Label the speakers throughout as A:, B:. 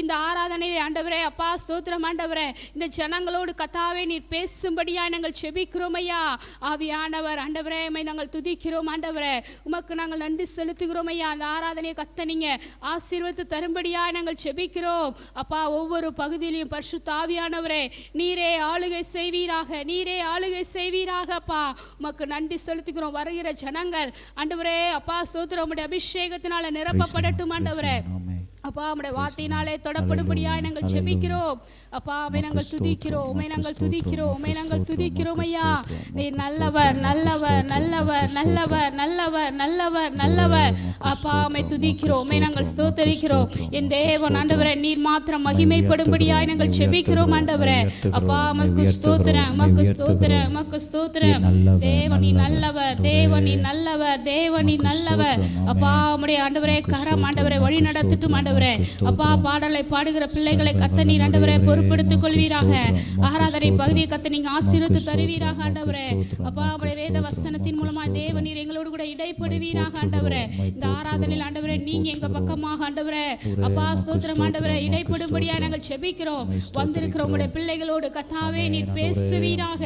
A: இந்த ஆராதனையை ஆண்டவரே அப்பா ஸ்தோத்திரம் ஆண்டவரே, இந்த ஜனங்களோடு கத்தாவே நீர் பேசும்படியா நாங்கள் செபிக்கிறோம் ஐயா. ஆவியானவர் ஆண்டவரே உம்மை நாங்கள் துதிக்கிறோம் ஆண்டவரே, உமக்கு நாங்கள் நன்றி செலுத்துகிறோம் ஐயா. அந்த ஆராதனையை கத்த நீங்க ஆசீர்வதித்து தரும்படியா நாங்கள் செபிக்கிறோம் அப்பா. ஒவ்வொரு பகுதியிலையும் பரிசுத்த ஆவியானவரே நீரே ஆளுகை செய்வீராக, நீரே ஆளுகை செய்வீராக அப்பா. உமக்கு நன்றி செலுத்துகிறோம். வருகிற ஜனங்கள் ஆண்டவரே அப்பா ஸ்தோத்திரம் உம்முடைய அபிஷேகத்தினால நிரப்பப்படட்டும் ஆண்டவரே அப்பா. உம்முடைய வார்த்தையினாலே தொடப்படும்படியாய் நாங்கள் ஜெபிக்கிறோம் அப்பா. உம்மை நாங்கள் துதிக்கிறோம், உம்மை நாங்கள் துதிக்கிறோம், உம்மை நாங்கள் துதிக்கிறோம் ஐயா. நீர் நல்லவர் நல்லவர் நல்லவர் நல்லவர் நல்லவர் நல்லவர் நல்லவர் அப்பா. உம்மை துதிக்கிறோம், உம்மை நாங்கள் ஸ்தோத்தரிக்கிறோம். என் தேவன் ஆண்டவரே நீர் மாத்திரம் மகிமைப்படும்படியாய் நாங்கள் ஜெபிக்கிறோம் ஆண்டவரே அப்பா. உமக்கு ஸ்தோத்திரம், உமக்கு ஸ்தோத்திரம், உமக்கு ஸ்தோத்திரம். தேவன் நீ நல்லவர், தேவன் நீ நல்லவர், தேவன் நீ நல்லவர் அப்பா. உம்முடைய ஆண்டவரே கரம் ஆண்டவரே வழி நடத்திட்டும் ஆண்டவரே அப்பா. பாடலை பாடுகிற பிள்ளைகளை கத்த நீர் ஆண்டவரே பொறுப்படுத்திக் கொள்வீராக. ஆராதனை பகுதியை கத்த நீங்க ஆசீர்வதித்து தருவீராக ஆண்டவரே அப்பா. உம்முடைய வேத வசனத்தின் மூலமா தேவன் நீர் எங்களோடு கூட இடைப்படுவீராக ஆண்டவரே. இந்த ஆராதனையில் ஆண்டவரே நீங்க எங்க பக்கமாக ஆண்டவரே அப்பா ஸ்தோத்திரம் ஆண்டவரே இடைப்படும்படியா நாங்கள் ஜெபிக்கிறோம். வந்திருக்கிற உம்முடைய பிள்ளைகளோடு கத்தாவே நீர் பேசுவீராக.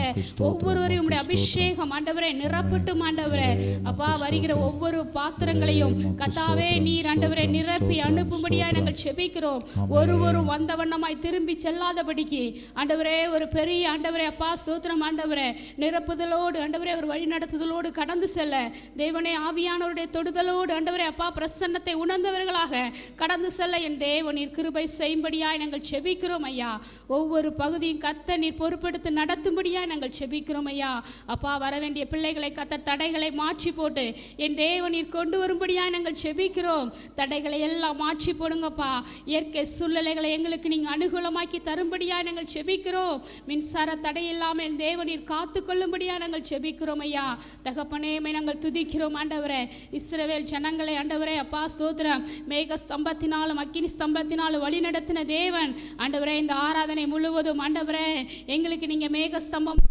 A: ஒவ்வொருவரையும் உம்முடைய அபிஷேகம் ஆண்டவரே நிரப்பட்டும் ஆண்டவரே அப்பா. வருகிற ஒவ்வொரு பாத்திரங்களையும் கத்தாவே நீர் ஆண்டவரே நிரப்பி அனுப்பும்படியா நாங்கள் ஜெபிக்கிறோம். ஒருவரும் வந்த வண்ணமாய் திரும்பி செல்லாதபடிக்கு ஆண்டவரே ஒரு பெரிய ஆண்டவரே அப்பா ஸ்தோத்திரம் ஆண்டவரே நிரப்புதலோடு ஆண்டவரே ஒரு வழி நடத்துதலோடு கடந்து செல்ல தேவனே ஆவியானவருடைய தொடுதலோடு ஆண்டவரே அப்பா பிரசன்னத்தை உணர்ந்தவர்களாக கடந்து செல்ல என் தேவன் நீர் கிருபை செய்யும்படியாய் நாங்கள் ஜெபிக்கிறோம் ஐயா. ஒவ்வொரு பகுதியும் கத்த நீர் பொறுப்பெடுத்து நடத்தும்படியாய் நாங்கள் ஜெபிக்கிறோம் ஐயா அப்பா. வர வேண்டிய பிள்ளைகளை கத்த தடைகளை மாற்றி போட்டு என் தேவன் நீர் கொண்டு வரும்படியாய் நாங்கள் ஜெபிக்கிறோம். தடைகளை எல்லாம் மாற்றி போடுங்கப்பா. இயற்கை சூழ்நிலைகளை எங்களுக்கு நீங்க அனுகூலமாக்கி தரும்படியா நாங்கள் செபிக்கிறோம். மின்சார தடை இல்லாமல் தேவனீர் காத்து கொள்ளும்படியா நாங்கள் செபிக்கிறோம் ஐயா. தகப்பனே நாங்கள் துதிக்கிறோம் ஆண்டவரே. இஸ்ரவேல் ஜனங்களை ஆண்டவரே அப்பா ஸ்தோத்திரம் மேக ஸ்தம்பத்தினாலும் அக்கினி ஸ்தம்பத்தினாலும் வழி நடத்தின தேவன் ஆண்டவரே. இந்த ஆராதனை முழுவதும் ஆண்டவரே எங்களுக்கு நீங்க மேக ஸ்தம்பம்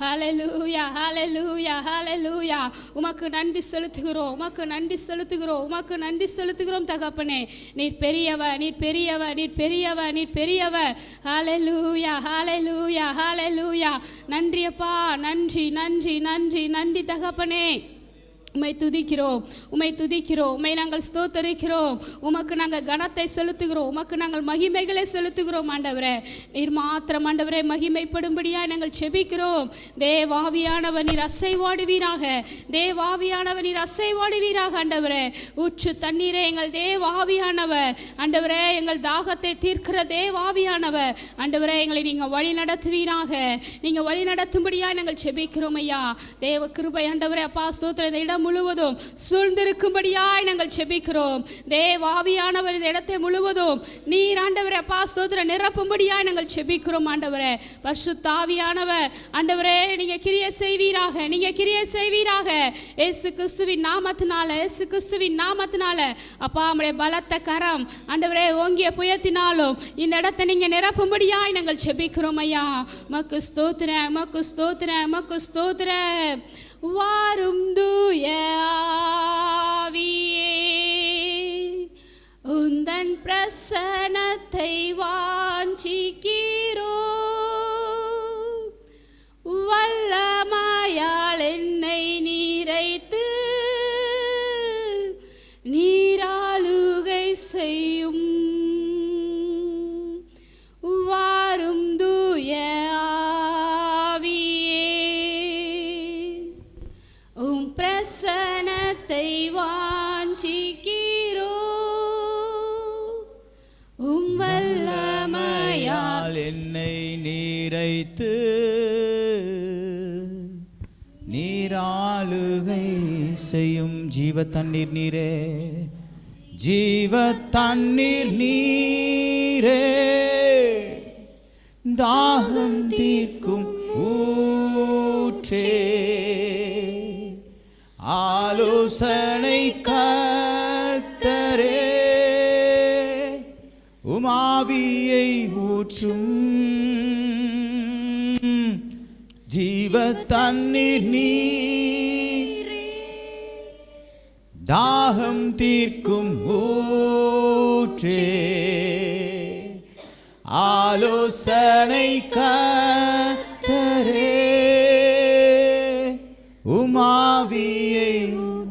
A: ஹல்லேலூயா ஹல்லேலூயா ஹல்லேலூயா. உமக்கு நன்றி செலுத்துகிறோம், உமக்கு நன்றி செலுத்துகிறோம், உமக்கு நன்றி செலுத்துகிறோம் தகப்பனே. நீர் பெரியவர், நீர் பெரியவர், நீர் பெரியவர், நீர் பெரியவர். ஹல்லேலூயா ஹல்லேலூயா ஹல்லேலூயா. நன்றி அப்பா, நன்றி நன்றி நன்றி நன்றி தகப்பனே. உம்மை துதிக்கிறோம், உம்மை துதிக்கிறோம், உம்மை நாங்கள் ஸ்தோத்தரிக்கிறோம். உமக்கு நாங்கள் கனத்தை செலுத்துகிறோம், உமக்கு நாங்கள் மகிமைகளை செலுத்துகிறோம் ஆண்டவரே. நீர் மாத்திரம் ஆண்டவரே மகிமைப்படும்படியாக நாங்கள் செபிக்கிறோம். தேவாவியானவர் நீர் அசைவாடுவீராக, தேவாவியானவர் நீர் அசைவாடுவீராக ஆண்டவரே. ஊற்று தண்ணீரே எங்கள் தேவாவியானவர் ஆண்டவரே. எங்கள் தாகத்தை தீர்க்கிற தேவாவியானவர் ஆண்டவரே எங்களை நீங்கள் வழி நடத்துவீராக. நீங்கள் வழி நடத்தும்படியாக நாங்கள் செபிக்கிறோம் ஐயா. தேவ கிருபை ஆண்டவரே அப்பா ஸ்தோத்திர இந்த இடம் முழுவதும் சூழ்ந்திருக்கும்படியாய் நாங்கள் செபிக்கிறோம். தேவாவியானவர் இந்த இடத்தை முழுவதும் நீர் ஆண்டவரே அப்பா ஸ்தோத்திர நிரப்பும்படியாய் நாங்கள் செபிக்கிறோம் ஆண்டவரே. பரிசுத்த ஆவியானவர் ஆண்டவரே நீங்க கிரியை செய்வீராக, நீங்க கிரியை செய்வீராக. இயேசு கிறிஸ்துவின் நாமத்தினால, இயேசு கிறிஸ்துவின் நாமத்தினால அப்பா நம்முடைய பலத்த கரம் ஆண்டவரே ஓங்கிய புயத்தினாலும் இந்த இடத்தை நீங்க நிரப்பும்படியாய் நாங்கள் செபிக்கிறோம் ஐயா. மக்கு ஸ்தோத்திரம், மக்கு ஸ்தோத்திரம், மக்கு ஸ்தோத்திரம். வாரும் தூய ஆவியே உந்தன் பிரசன்னத்தை வாஞ்சிக்கிறோம். வல்லமையால் என்னை நீரைத்து நீராளுகை செய்யும். வாரும் தூய பிரசன்னத்தை வாஞ்சிக்கிறோம். உம் வல்லமையால்
B: என்னை நீரைத்து நீரால் ஆளுகை செய்யும் ஜீவ தண்ணீர் நீரே, ஜீவ தண்ணீர் நீரே, தாகம் தீர்க்கும் ஊற்றே, ஆலோசனை கர்த்தரே, உமாவியை ஊற்றும் ஜீவ தண்ணீர் நீரே, தாகம் தீர்க்கும் ஊற்றே, ஆலோசனை கர்த்தரே, உமாவியை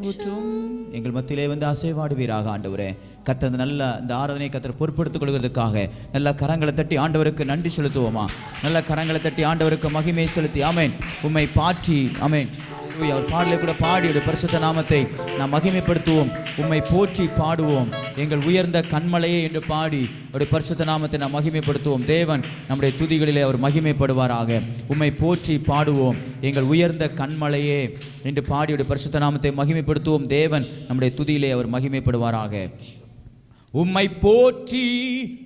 B: ஊற்றும். எங்கள் மத்தியிலே வந்து அசைவாடுவீராக ஆண்டவரே. கர்த்தர் நல்ல இந்த ஆராதனை கர்த்தர் பொறுப்படுத்திக் கொள்வதற்காக நல்ல கரங்களை தட்டி ஆண்டவருக்கு நன்றி செலுத்துவோமா? நல்ல கரங்களை தட்டி ஆண்டவருக்கு மகிமை செலுத்தி ஆமேன் உம்மை பாற்றி ஆமேன் அவர் பாடலை கூட பாடி பரிசுத்த நாமத்தை நாம் மகிமைப்படுத்துவோம். உம்மை போற்றி பாடுவோம். எங்கள் உயர்ந்த கண்மலையே என்று பாடி அவருடைய பரிசுத்த நாமத்தை நாம் மகிமைப்படுத்துவோம். தேவன் நம்முடைய துதிகளிலே அவர் மகிமைப்படுவாராக. உம்மை போற்றி பாடுவோம். எங்கள் உயர்ந்த கண்மலையே என்று பாடி அவருடைய பரிசுத்த நாமத்தை மகிமைப்படுத்துவோம். தேவன் நம்முடைய துதியிலே அவர் மகிமைப்படுவாராக. உம்மை போற்றி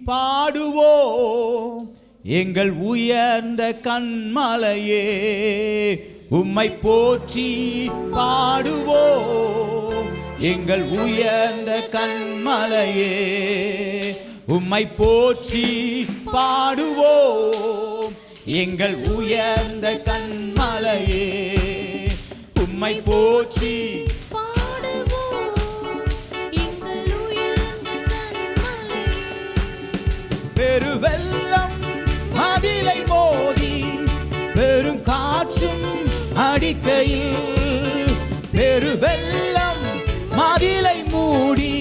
B: பாடுவோம் எங்கள் உயர்ந்த கண்மலையே, உம்மை போற்றி பாடுவோம் எங்கள் உயர்ந்த கண்மலையே, உம்மை போற்றி பாடுவோம் எங்கள் உயர்ந்த கண்மலையே, உம்மை போற்றி பெருவெல்லம் மதிலை மோதி பெரும் காற்றும் அடிக்கையில், பெருவெல்லம் மதிலை மூடி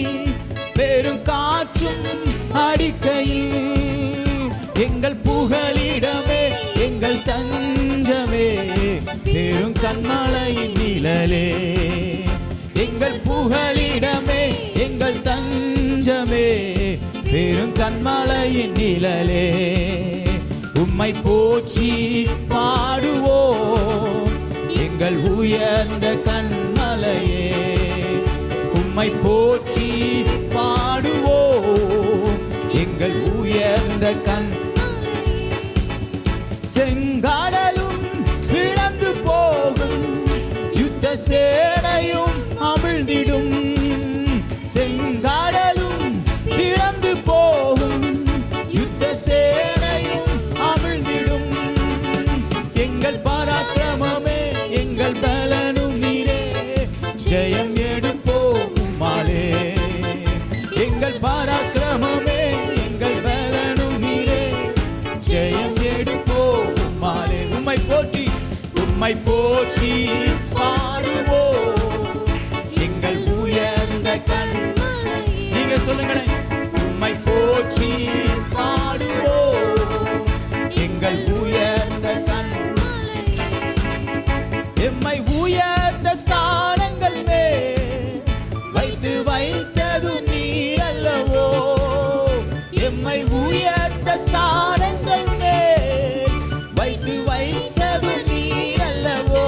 B: பெரும் காற்றும் அடிக்கையில், எங்கள் புகலிடமே எங்கள் தஞ்சமே பெரும் கண்மலையின் நிழலே, எங்கள் புகலிடமே எங்கள் தஞ்சமே பெரும் கண்மலையின் நிழலே, உம்மை போற்றி பாடுவோம் எங்கள் உயர்ந்த கண்மலையே, உம்மை போற்றி பாடுவோம் எங்கள் உயர்ந்த கண்மலையே. செங்கடலும் பிளந்து போகும் யுத்த சேனையும் அமிழ்ந்திடும், செங்கடலும் பிளந்து போகும் யுத்த சேனையும் அமிழ்ந்திடும், எங்கள் பராக்கிரமமே எங்கள் பலனும் நீரே, ஜெயம் எடுப்போம் உம்மாலே, எங்கள் பராக்கிரமமே எங்கள் பலனும் நீரே, ஜெயம் எடுப்போம் உம்மாலே. உம்மை போற்றி பாடுவோம் எங்கள் உயர்ந்த கண்மலையே. நீங்க சொல்லுங்களேன், உம்மை போற்றி பாடுவோம் எங்கள் உயர்ந்த கண்மலையே, எம்மை உயர்ந்த ஸ்தானங்கள் மேல் வைத்து வைத்தது நீர் அல்லவோ, எம்மை உயர்ந்த ஸ்தானங்கள் மேல் வைத்து வைத்தது நீர் அல்லவோ,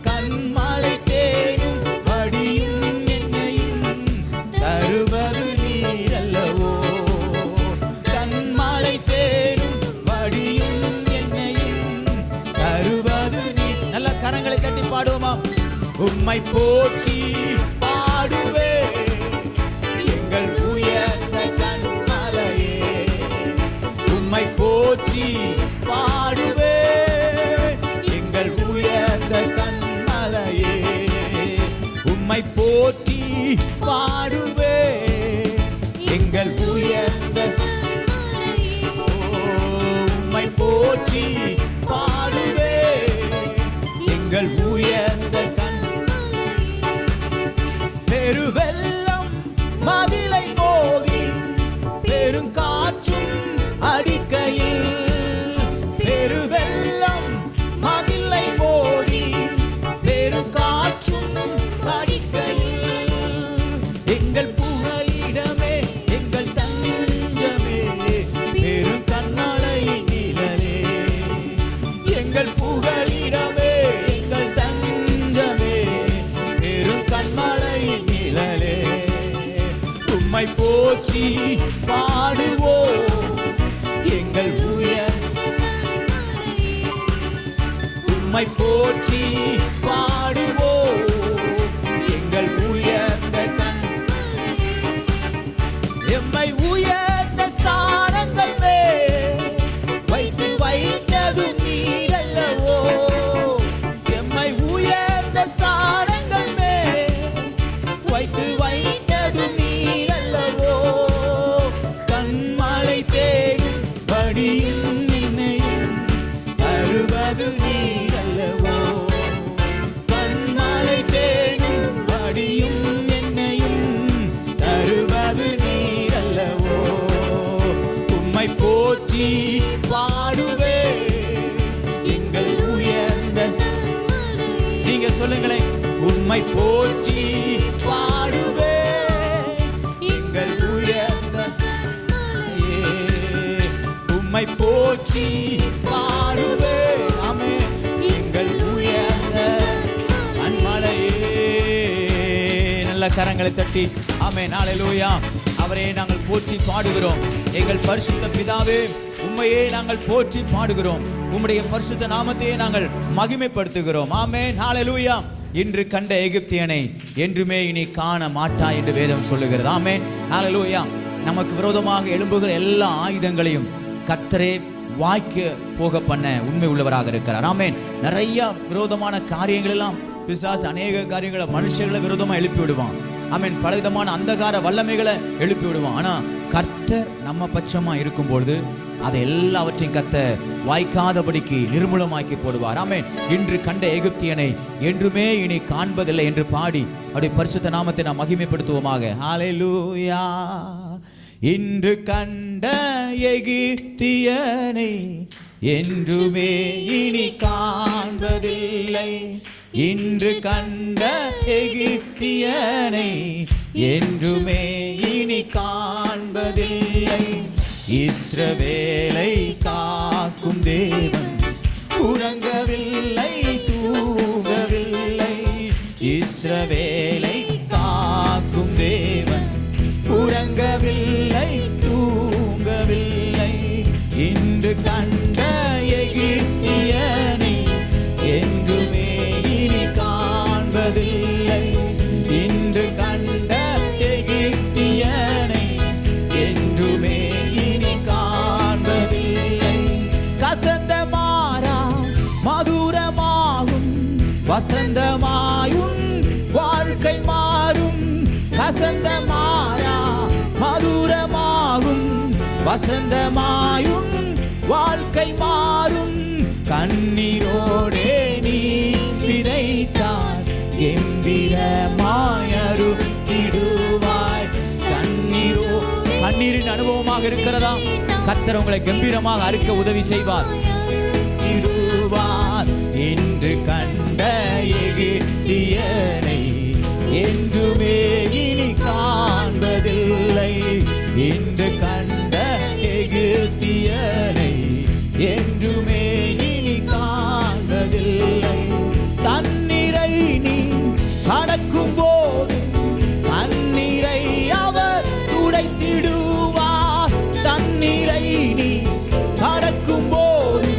B: கண்மலை தேடும் வடியும் என்னையும் தருவது நீர் அல்லவோ, கண்மலை தேடும் வடியும் என்னையும் தருவது நீர். நல்ல கரங்களை தட்டி பாடுவோமா? உம்மை போற்றி பாடுவே எங்கள் உயர்ந்த கண்மலையே, உம்மை போற்றி பாடுவே எங்கள் உயர்ந்த கண்மலையே, உம்மை போற்றி பாடுவே எங்கள் உயர்ந்த கண்மலையே, உம்மை போற்றி பாடுவே எங்கள் உயர்ந்த கண்மலையே, பெருவெல்லம் மதிலை மோதி பெருங்காற்றும் அடிக்கையில், பெருவெல்லம் மதிலை மோதி பெருங்காற்றும் அடிக்கையில், எங்கள் புகலிடமே எங்கள் தஞ்சமே பெரும் கண்மலையின் நிழலே, எங்கள் புகலிடமே எங்கள் தஞ்சமே உம்மை போற்றி பாடுவோம் எங்கள் உம்மை போற்றி பாடுவோம் எங்கள் உயர்ந்த எம்மை உயர்ந்த ஸ்தானங்கள் மேல் வைத்து வைத்ததும் நீரல்லவோ எம்மை உயர்ந்த ஸ்தானங்கள் மேல் வைத்து வைத்ததும் நீரல்லவோ கண்மலை தேடும் படியும் என்னையும் தருவது நீரல்லவோ கண்மலை தேடும் படியும் என்னையும் தருவது நீரல்லவோ உம்மை போற்றி பாடுவே எங்கள் உயர்ந்த நீங்க சொல்லுங்களேன் உம்மை போற்றி பாடுவே எங்கள் உயர்ந்த உம்மை போற்றி பாடுவே ஆமென் எங்கள் உயர்ந்த கன்மலையே நல்ல கரங்களை தட்டி ஆமென் ஹல்லேலூயா அவரே நாங்கள் போற்றி பாடுகிறோம் எங்கள் பரிசுத்த பிதாவே உம்மையே நாங்கள் போற்றி பாடுகிறோம் உம்முடைய பரிசுத்த நாமத்தையே நாங்கள் மகிமைப்படுத்துகிறோம் ஆமென் ஹல்லேலூயா இன்று கண்ட எகிப்தியனை என்றுமே இனி காண மாட்டாய் என்று வேதம் சொல்லுகிறது ஆமென் ஹல்லேலூயா நமக்கு விரோதமாக எழும்புகிற எல்லா ஆயுதங்களையும் கர்த்தரே வாய்க்கு போக பண்ண உண்மை உள்ளவராக இருக்கிறார் ஆமென் நிறைய விரோதமான காரியங்கள் எல்லாம் பிசாசு அநேக காரியங்களை மனுஷர்களை விரோதமா எழுப்பி விடுவான் ஆமென் பலவிதமான அந்தகார வல்லமைகளை எழுப்பி விடுவான் ஆனா கர்த்தர் நம்ம பட்சமா இருக்கும்பொழுது அதை எல்லாவற்றையும் கர்த்தர் வாய்க்காதபடிக்கு நிர்மூலமாக்கி போடுவார் ஆமென் இன்று கண்ட எகிப்தியனை என்றுமே இனி காண்பதில்லை என்று பாடி அவருடைய பரிசுத்த நாமத்தை நாம் மகிமைப்படுத்துவோமாக ஹல்லேலூயா இன்று கண்ட எகிப்தியனை என்றுமே இனி காண்பதில்லை இன்று கண்ட எகிப்தியனை என்றுமே இனி காண்பதில்லை இஸ்ரவேலை காக்கும் தேவன் உறங்கவில்லை தூங்கவில்லை இஸ்ரவேலை காக்கும் தேவன் உறங்கவில்லை தூங்கவில்லை இன்று கண்ட எகிப்தியனை என்றுமே இனி காண்பதில்லை இன்று கண்ட எகிப்தியனை என்றுமே இனி காண்பதில்லை கசந்த மாறா மதுரமாகும் வசந்தமாயும் வாழ்க்கை மாறும் கசந்த மாறா மதுரமாகும் வசந்தமாயும் வாழ்க்கை மாறும் கண்ணீரோடே நீ விதைத்தால் கம்பீரமாய் அறுத்திடுவாய் கண்ணீரின் அனுபவமாக இருக்கிறதா கர்த்தர் உங்களை கம்பீரமாக அறுக்க உதவி செய்வார் இன்று கண்ட எகிப்தியனை என்றுமே இனி காண்பதில்லை இன்று கண்ட எகிப்தியனை என்றுமே இனி காண்பதில்லை தண்ணீரை நீ கடக்கும் போது தண்ணீரை அவர் துடைத்திடுவார் தண்ணீரை நீ கடக்கும் போது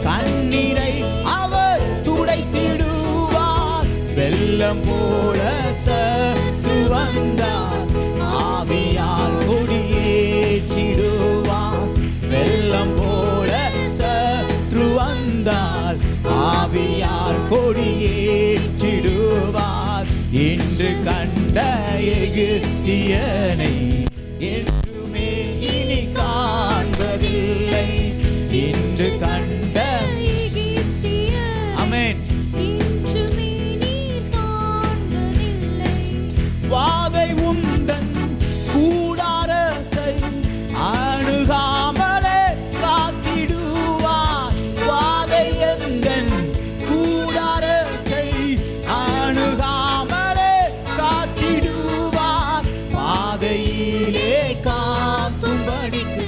B: கண்ணீரை அவர் துடைத்திடுவார் வெள்ளம் போல சற்று வந்தார் ஆவியால் கொடியேற்றிடுவார் வெள்ளம் போல சற்று வந்தால் ஆவியால் கொடியேற்றிடுவார் இன்று கண்ட எகிப்தியனை என்றுமே இனி காண்பதில்லை இன்று கண்ட ஆமென் வாதை உந்தன் கூடாரத்தை அணுகாமலே காத்திடுவார் வாதை எந்தன் கூடாரத்தை அணுகாமலே காத்திடுவார் பாதையிலே காக்கும்படிக்கு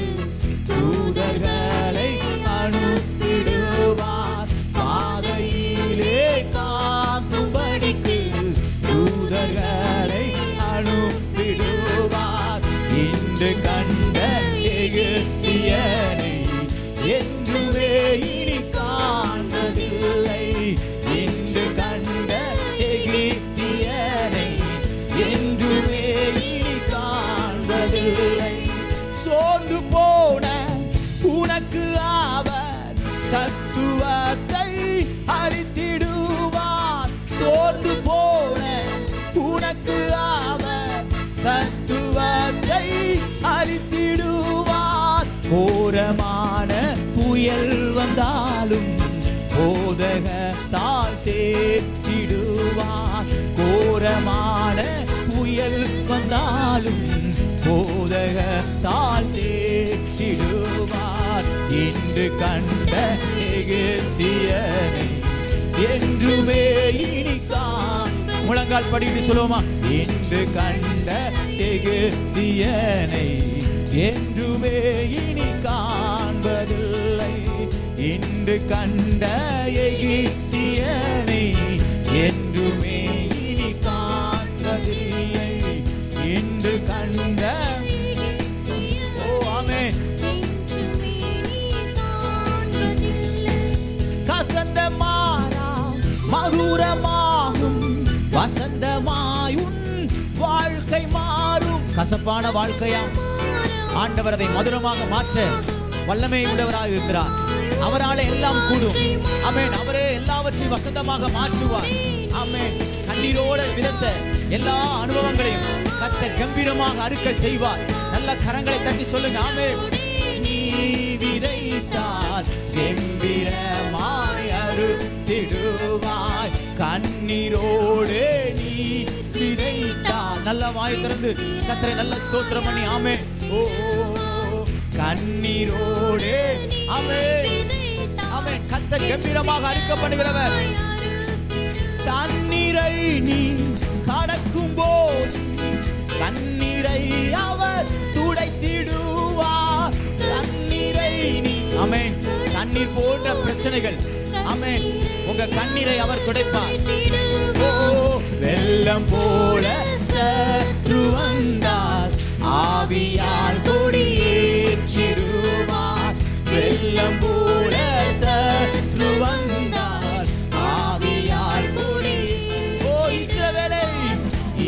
B: தூதர்களை அனுப்பிடுவார் பாதையிலே காக்கும்படிக்கு தூதர்களை அனுப்பிடுவார் இன்று கண்ட எகிப்தியனை என்றுமே இனி காண்பதில்லை. இன்று கண்ட எகிப்தியனை என்றுமே இனி காண்பதில்லை. சோர்ந்து போன உனக்கு அவர் சத்துவத்தை அளித்திடுவார். சோர்ந்து போன உனக்கு அவர் சத்துவத்தை அளித்திடுவார். கோரமான புயல் வந்தாலும் போதகத்தால் தேற்றிடுவார். கோரமான புயல் வந்தாலும் போதகத்தால் தேற்றிடுவார். இன்று கண்ட எகிப்தியனை என்றுமே இனி முழங்கால் படிட்டு சொல்லுவோமா? இன்று கண்ட எகிப்தியனை என்றுமே இனி காண்பதில்லை. இன்று கண்ட எகிப்தியனை என்றுமே இனி காண்பதில்லை. இன்று கண்ட ஆமென் கசந்த மாறா மதுரமாகும் வசந்தமாய் உன் வாழ்க்கை மாறும். கசப்பான வாழ்க்கையா ஆண்டவர் அதை மதுரமாக மாற்ற வல்லமை உள்ளவராக இருக்கிறார். அவராலே எல்லாம் கூடும். ஆமென். அவரே எல்லாவற்றையும் வசந்தமாக மாற்றுவார். ஆமென். கண்ணீரோட விதத்த எல்லா அனுபவங்களையும் கர்த்தர் கம்பீரமாக அறுக்க செய்வார். நல்ல கரங்களை தட்டி சொல்லுங்க. ஆமென். நீ விதைத்தால் கம்பீரமாய் அறுத்திடுவாய். கண்ணீரோடு நீ விதைத்தால் நல்ல வாய் திறந்து கர்த்தரை நல்ல ஸ்தோத்திரம் பண்ணி ஆமென். ஓ கண்ணீரோடு ஆமென் ஆமென். கர்த்தர் கம்பீரமாக அறுக்கப்படுகிறவர். தண்ணீரை நீ கடக்கும் போது கண்ணீரை அவர் துடைத்திடுவார். தண்ணீரை நீ ஆமென். தண்ணீர் போன்ற பிரச்சனைகள் ஆமென் உங்க கண்ணீரை அவர் துடைப்பார். ஓ வெள்ளம் போல சற்று வந்தால் ஆவியால் கொடியேற்றிடுவார். வெள்ளம் போல சற்று வந்தால் ஆவியால் கொடி. ஓ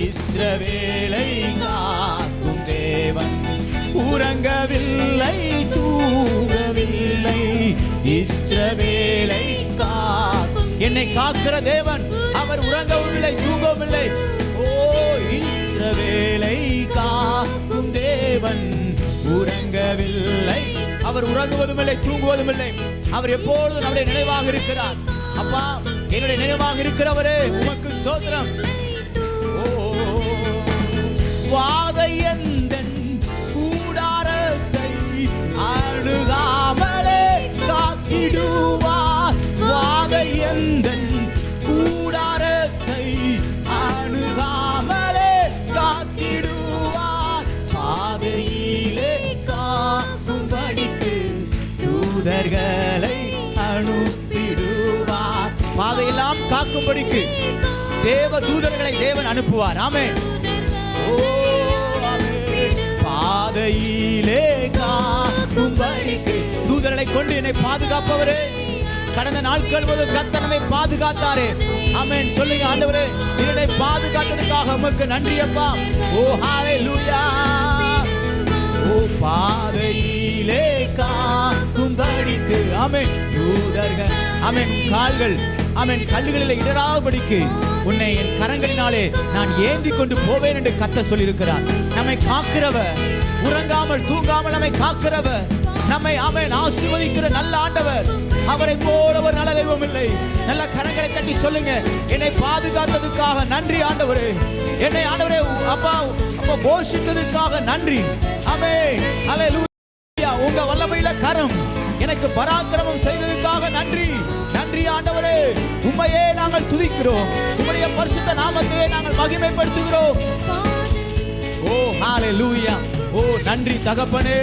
B: இஸ்ரவேலை காக்கும் தேவன் உறங்கவில்லை தூங்கவில்லை. இஸ்ரவேலை என்னை காக்கிற தேவன் அவர் உறங்கவில்லை தூங்கவில்லை. ஓ இஸ்ரவேலை காக்கும் தேவன் உறங்கவில்லை. அவர் உறங்குவதும் இல்லை தூங்குவதும் இல்லை. அவர் எப்பொழுதும் நம்முடைய நினைவாக இருக்கிறார். அப்பா என்னுடைய நினைவாக இருக்கிறவரே உமக்கு ஸ்தோத்திரம். ஓ வாதையந்தன் கூடாரத்தை அணுகாமலே காத்திடுவார். வாதையந்தன் கூடாரத்தை அணுகாமலே காத்திடுவார். பாதையிலே காக்கும்படிக்கு தூதர்களை அனுப்பிடுவார். பாதையெல்லாம் காக்கும்படிக்கு தேவ தூதர்களை தேவன் அனுப்புவார். ஆமென். ஓ ஆமென். பாதையிலே காக்கும்படிக்கு தூதர்களை கொண்டு என்னை பாதுகாப்பவரே. கடந்த நாட்கள் போது கர்த்தர் நம்மை பாதுகாத்தாரே. ஆமென். சொல்லுங்க ஆண்டவரே என்னை பாதுகாத்ததுக்காக உமக்கு நன்றி அப்பா. ஓ ஹalleluya. ஓ பாதையிலே காக்கும்படிக்கு ஆமென் தூதர்கள் ஆமென். கால்கள் ஆமென் கல்லுகளில் இடராதபடிக்கு உன்னை என் கரங்களினாலே நான் ஏந்தி கொண்டு போவேன் என்று கர்த்தர் சொல்லியிருக்கிறார். நம்மை காக்கிறவர், உறங்காமல் தூங்காமல் நம்மை காக்கிறவர், நம்மை ஆமென் ஆசீர்வதிக்கிற நல்ல ஆண்டவர். அவரை போல ஒரு நல்ல தெய்வம் இல்லை. நல்ல கரங்களை தட்டி சொல்லுங்க, என்னை பாதுகாத்ததுக்காக நன்றி ஆண்டவரே. என்னை ஆண்டவரே அப்பா அப்பா போஷித்ததுக்காக நன்றி. ஆமென். ஹalleluya. உங்க வல்லமையில கரம் எனக்கு பராக்கிரமம் செய்ததுக்காக நன்றி. நன்றி ஆண்டவரே. உம்மையே நாங்கள் துதிக்கிறோம். உம்முடைய பரிசுத்த நாமத்தையே நாங்கள் மகிமைப்படுத்துகிறோம். ஓ ஹalleluya. ஓ நன்றி தகப்பனே.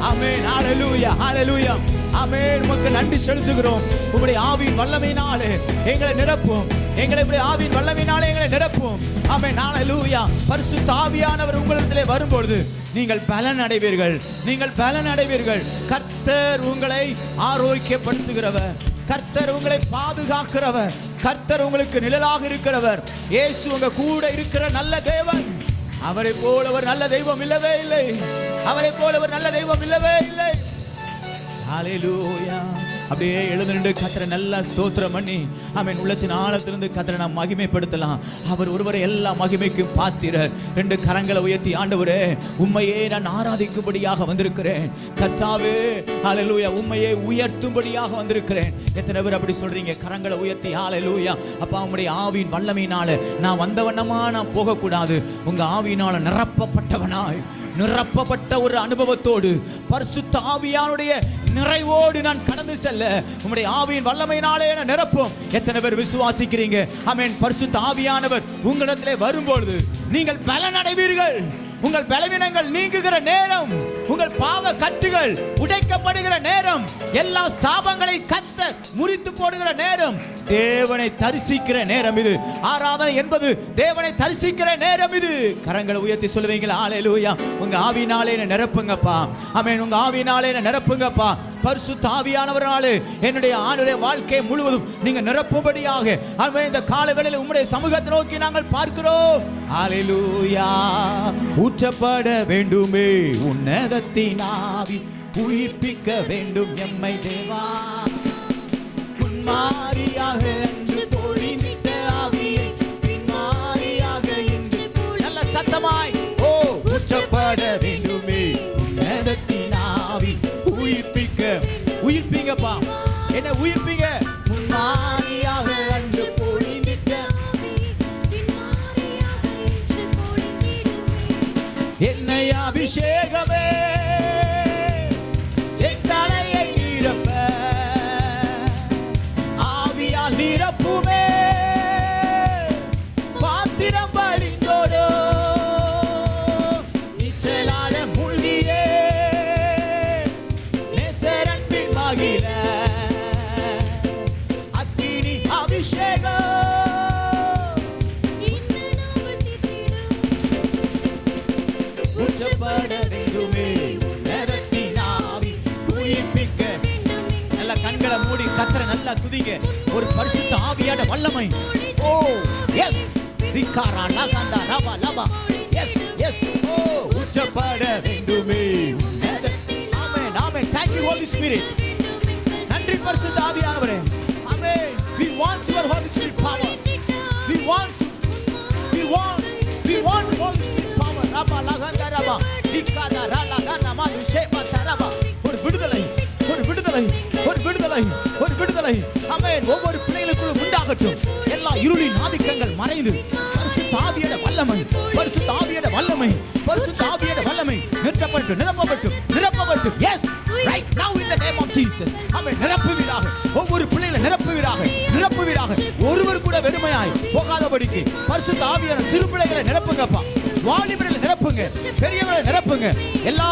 B: ஆமென். ஹalleluya. ஹalleluya. ஆமென். உமக்கு நன்றி செலுத்துகிறோம். உம்முடைய ஆவியின் வல்லமையினாலே எங்களை நிரப்பும். எங்களை இப்படி ஆவியின் வல்லமையினாலே எங்களை நிரப்பும். ஆமென். ஹல்லேலூயா. பரிசுத்த ஆவியானவர் உங்களிடத்திலே வரும்பொழுது நீங்கள் பலன் அடைவீர்கள். நீங்கள் பலன் அடைவீர்கள். கர்த்தர் உங்களை ஆரோக்கியப்படுத்துகிறவர். கர்த்தர் உங்களை பாதுகாக்கிறவர். கர்த்தர் உங்களுக்கு நிழலாக இருக்கிறவர். இயேசு உங்க கூட இருக்கிற நல்ல தேவன். அவரை போல ஒரு நல்ல தெய்வம் இல்லவே இல்லை. அவரை போல ஒரு நல்ல தெய்வம் இல்லவே இல்லை. ஹல்லேலூயா. அப்படியே எழுந்து நின்று கர்த்தரை நல்லா ஸ்தோத்திரம் பண்ணி ஆமென். உள்ளத்தின் ஆழத்திலிருந்து கர்த்தரை நாம் மகிமைப்படுத்தலாம். அவர் ஒருவரை எல்லா மகிமைக்கும் பாத்திரர். 2 கரங்களை உயர்த்தி, ஆண்டவரே உம்மையே நான் ஆராதிக்கும்படியாக வந்திருக்கிறேன். கர்த்தாவே ஹல்லேலூயா, உம்மையே உயர்த்தும்படியாக வந்திருக்கிறேன். எத்தனை பேர் அப்படி சொல்றீங்க? கரங்களை உயர்த்தி ஹல்லேலூயா. அப்பா, உம்முடைய ஆவியின் வல்லமையினால நான் வந்த வண்ணமா நான் போகக்கூடாது. உங்க ஆவியினால நிரப்பப்பட்ட ஒரு அனுபவத்தோடு பரிசுத்த ஆவியானுடைய நிறைவோடு நான் கடந்து செல்ல உம்முடைய ஆவியின் வல்லமையினாலே என்ன நிரப்பும். எத்தனை பேர் விசுவாசிக்கிறீங்க? ஆமென். பரிசுத்த ஆவியானவர் உங்களிடத்திலே வரும்பொழுது நீங்கள் பலன் அடைவீர்கள். உங்கள் பலவீனங்கள் நீங்குகிற நேரம், உங்கள் பாவ கட்டுகள் உடைக்கப்படுகிற நேரம், எல்லா சாபங்களை கர்த்தர் முறித்து போடுகிற நேரம், தேவனை தரிசிக்கிற நேரம் இது. ஆராதனை என்பது தேவனை தரிசிக்கிற நேரம் இது. கரங்களை உயர்த்தி சொல்லுவீங்களா? ஹல்லேலூயா. உங்க ஆவியினாலே என்ன நிரப்புங்கப்பா. ஆமென். உங்க ஆவியினாலே என்ன நிரப்புங்கப்பா. பரிசுத்த ஆவியானவராலே என்னுடைய வாழ்க்கை முழுவதும் நீங்க நிரப்பும்படியாக ஆமென். இந்த காலவேளையில் உம்முடைய சமூகத்தை நோக்கி நாங்கள் பார்க்கிறோம். ஹல்லேலூயா. ஊற்றப்பட வேண்டுமே உன்னதத்தின் ஆவி, உயிர்ப்பிக்க வேண்டும் எம்மை தேவா. மாரியாக என்று பொழிந்திட்ட ஆவியை பின்மாரியாக என்று நல்ல சத்தமாய் ஓ ஊற்றப்பட வேண்டுமே உன்னதத்தின் ஆவி, உயிர்ப்பிங்கப்பா. என்ன உயிர்ப்பிங்க? முன்மாரியாக என்று பொழிந்திட்ட என்னை அபிஷேகமே என் தலையை நிரப்ப நிரப்புமே. பாத்திரம் வழிந்தோடோ நிச்சலான மூழ்கியே நேசரன்பின் மகிழ அக்கினி அபிஷேகம் ஊற்றப்பட வேண்டுமே உன்னதத்தின் ஆவி, உயிர்ப்பிக்க. நல்ல கண்களை மூடி கர்த்தரை நல்லா துதிங்க. ஒரு பரிசுத்த ஆவியான வல்லமை. ஓ எஸ் விகாரா லகந்தா ரபா லபா. எஸ் எஸ் ஓ ஊற்றப்பட வேண்டுமே. ஆமென் ஆமென். Thank you Holy Spirit. நன்றி பரிசுத்த ஆவியானவரே. ஆமென். We want your Holy Spirit power. We want Holy Spirit power. ரபா லகந்தா ரபா விகாரா லகந்தா மாது ஷேபா தரபா. ஒரு விடுதலை, ஒரு விடுதலை, ஒரு விடுதலை, ஒரு விடுதலை. ஆமென். ஒவ்வொரு பிள்ளைகளுக்குள்ளும் உண்டாகட்டும். எல்லா இருளின் ஆதிக்கங்கள் மறைந்து பரிசுத்த ஆவியோட வல்லமை, பரிசுத்த ஆவியோட வல்லமை, பரிசுத்த ஆவியோட வல்லமை நிரப்பப்பட்டு. Yes right now in the name of Jesus. Amen. நிரப்புவீராக. ஒவ்வொரு பிள்ளைகளை நிரப்புவீராக. ஒருவர் கூட வெறுமையாய் போகாதபடிக்கு பரிசுத்த ஆவியான சிறு பிள்ளைகளை நிரப்புங்கப்பா. வாலிபர்களை நிரப்புங்க. பெரியவர்களை நிரப்புங்க. எல்லா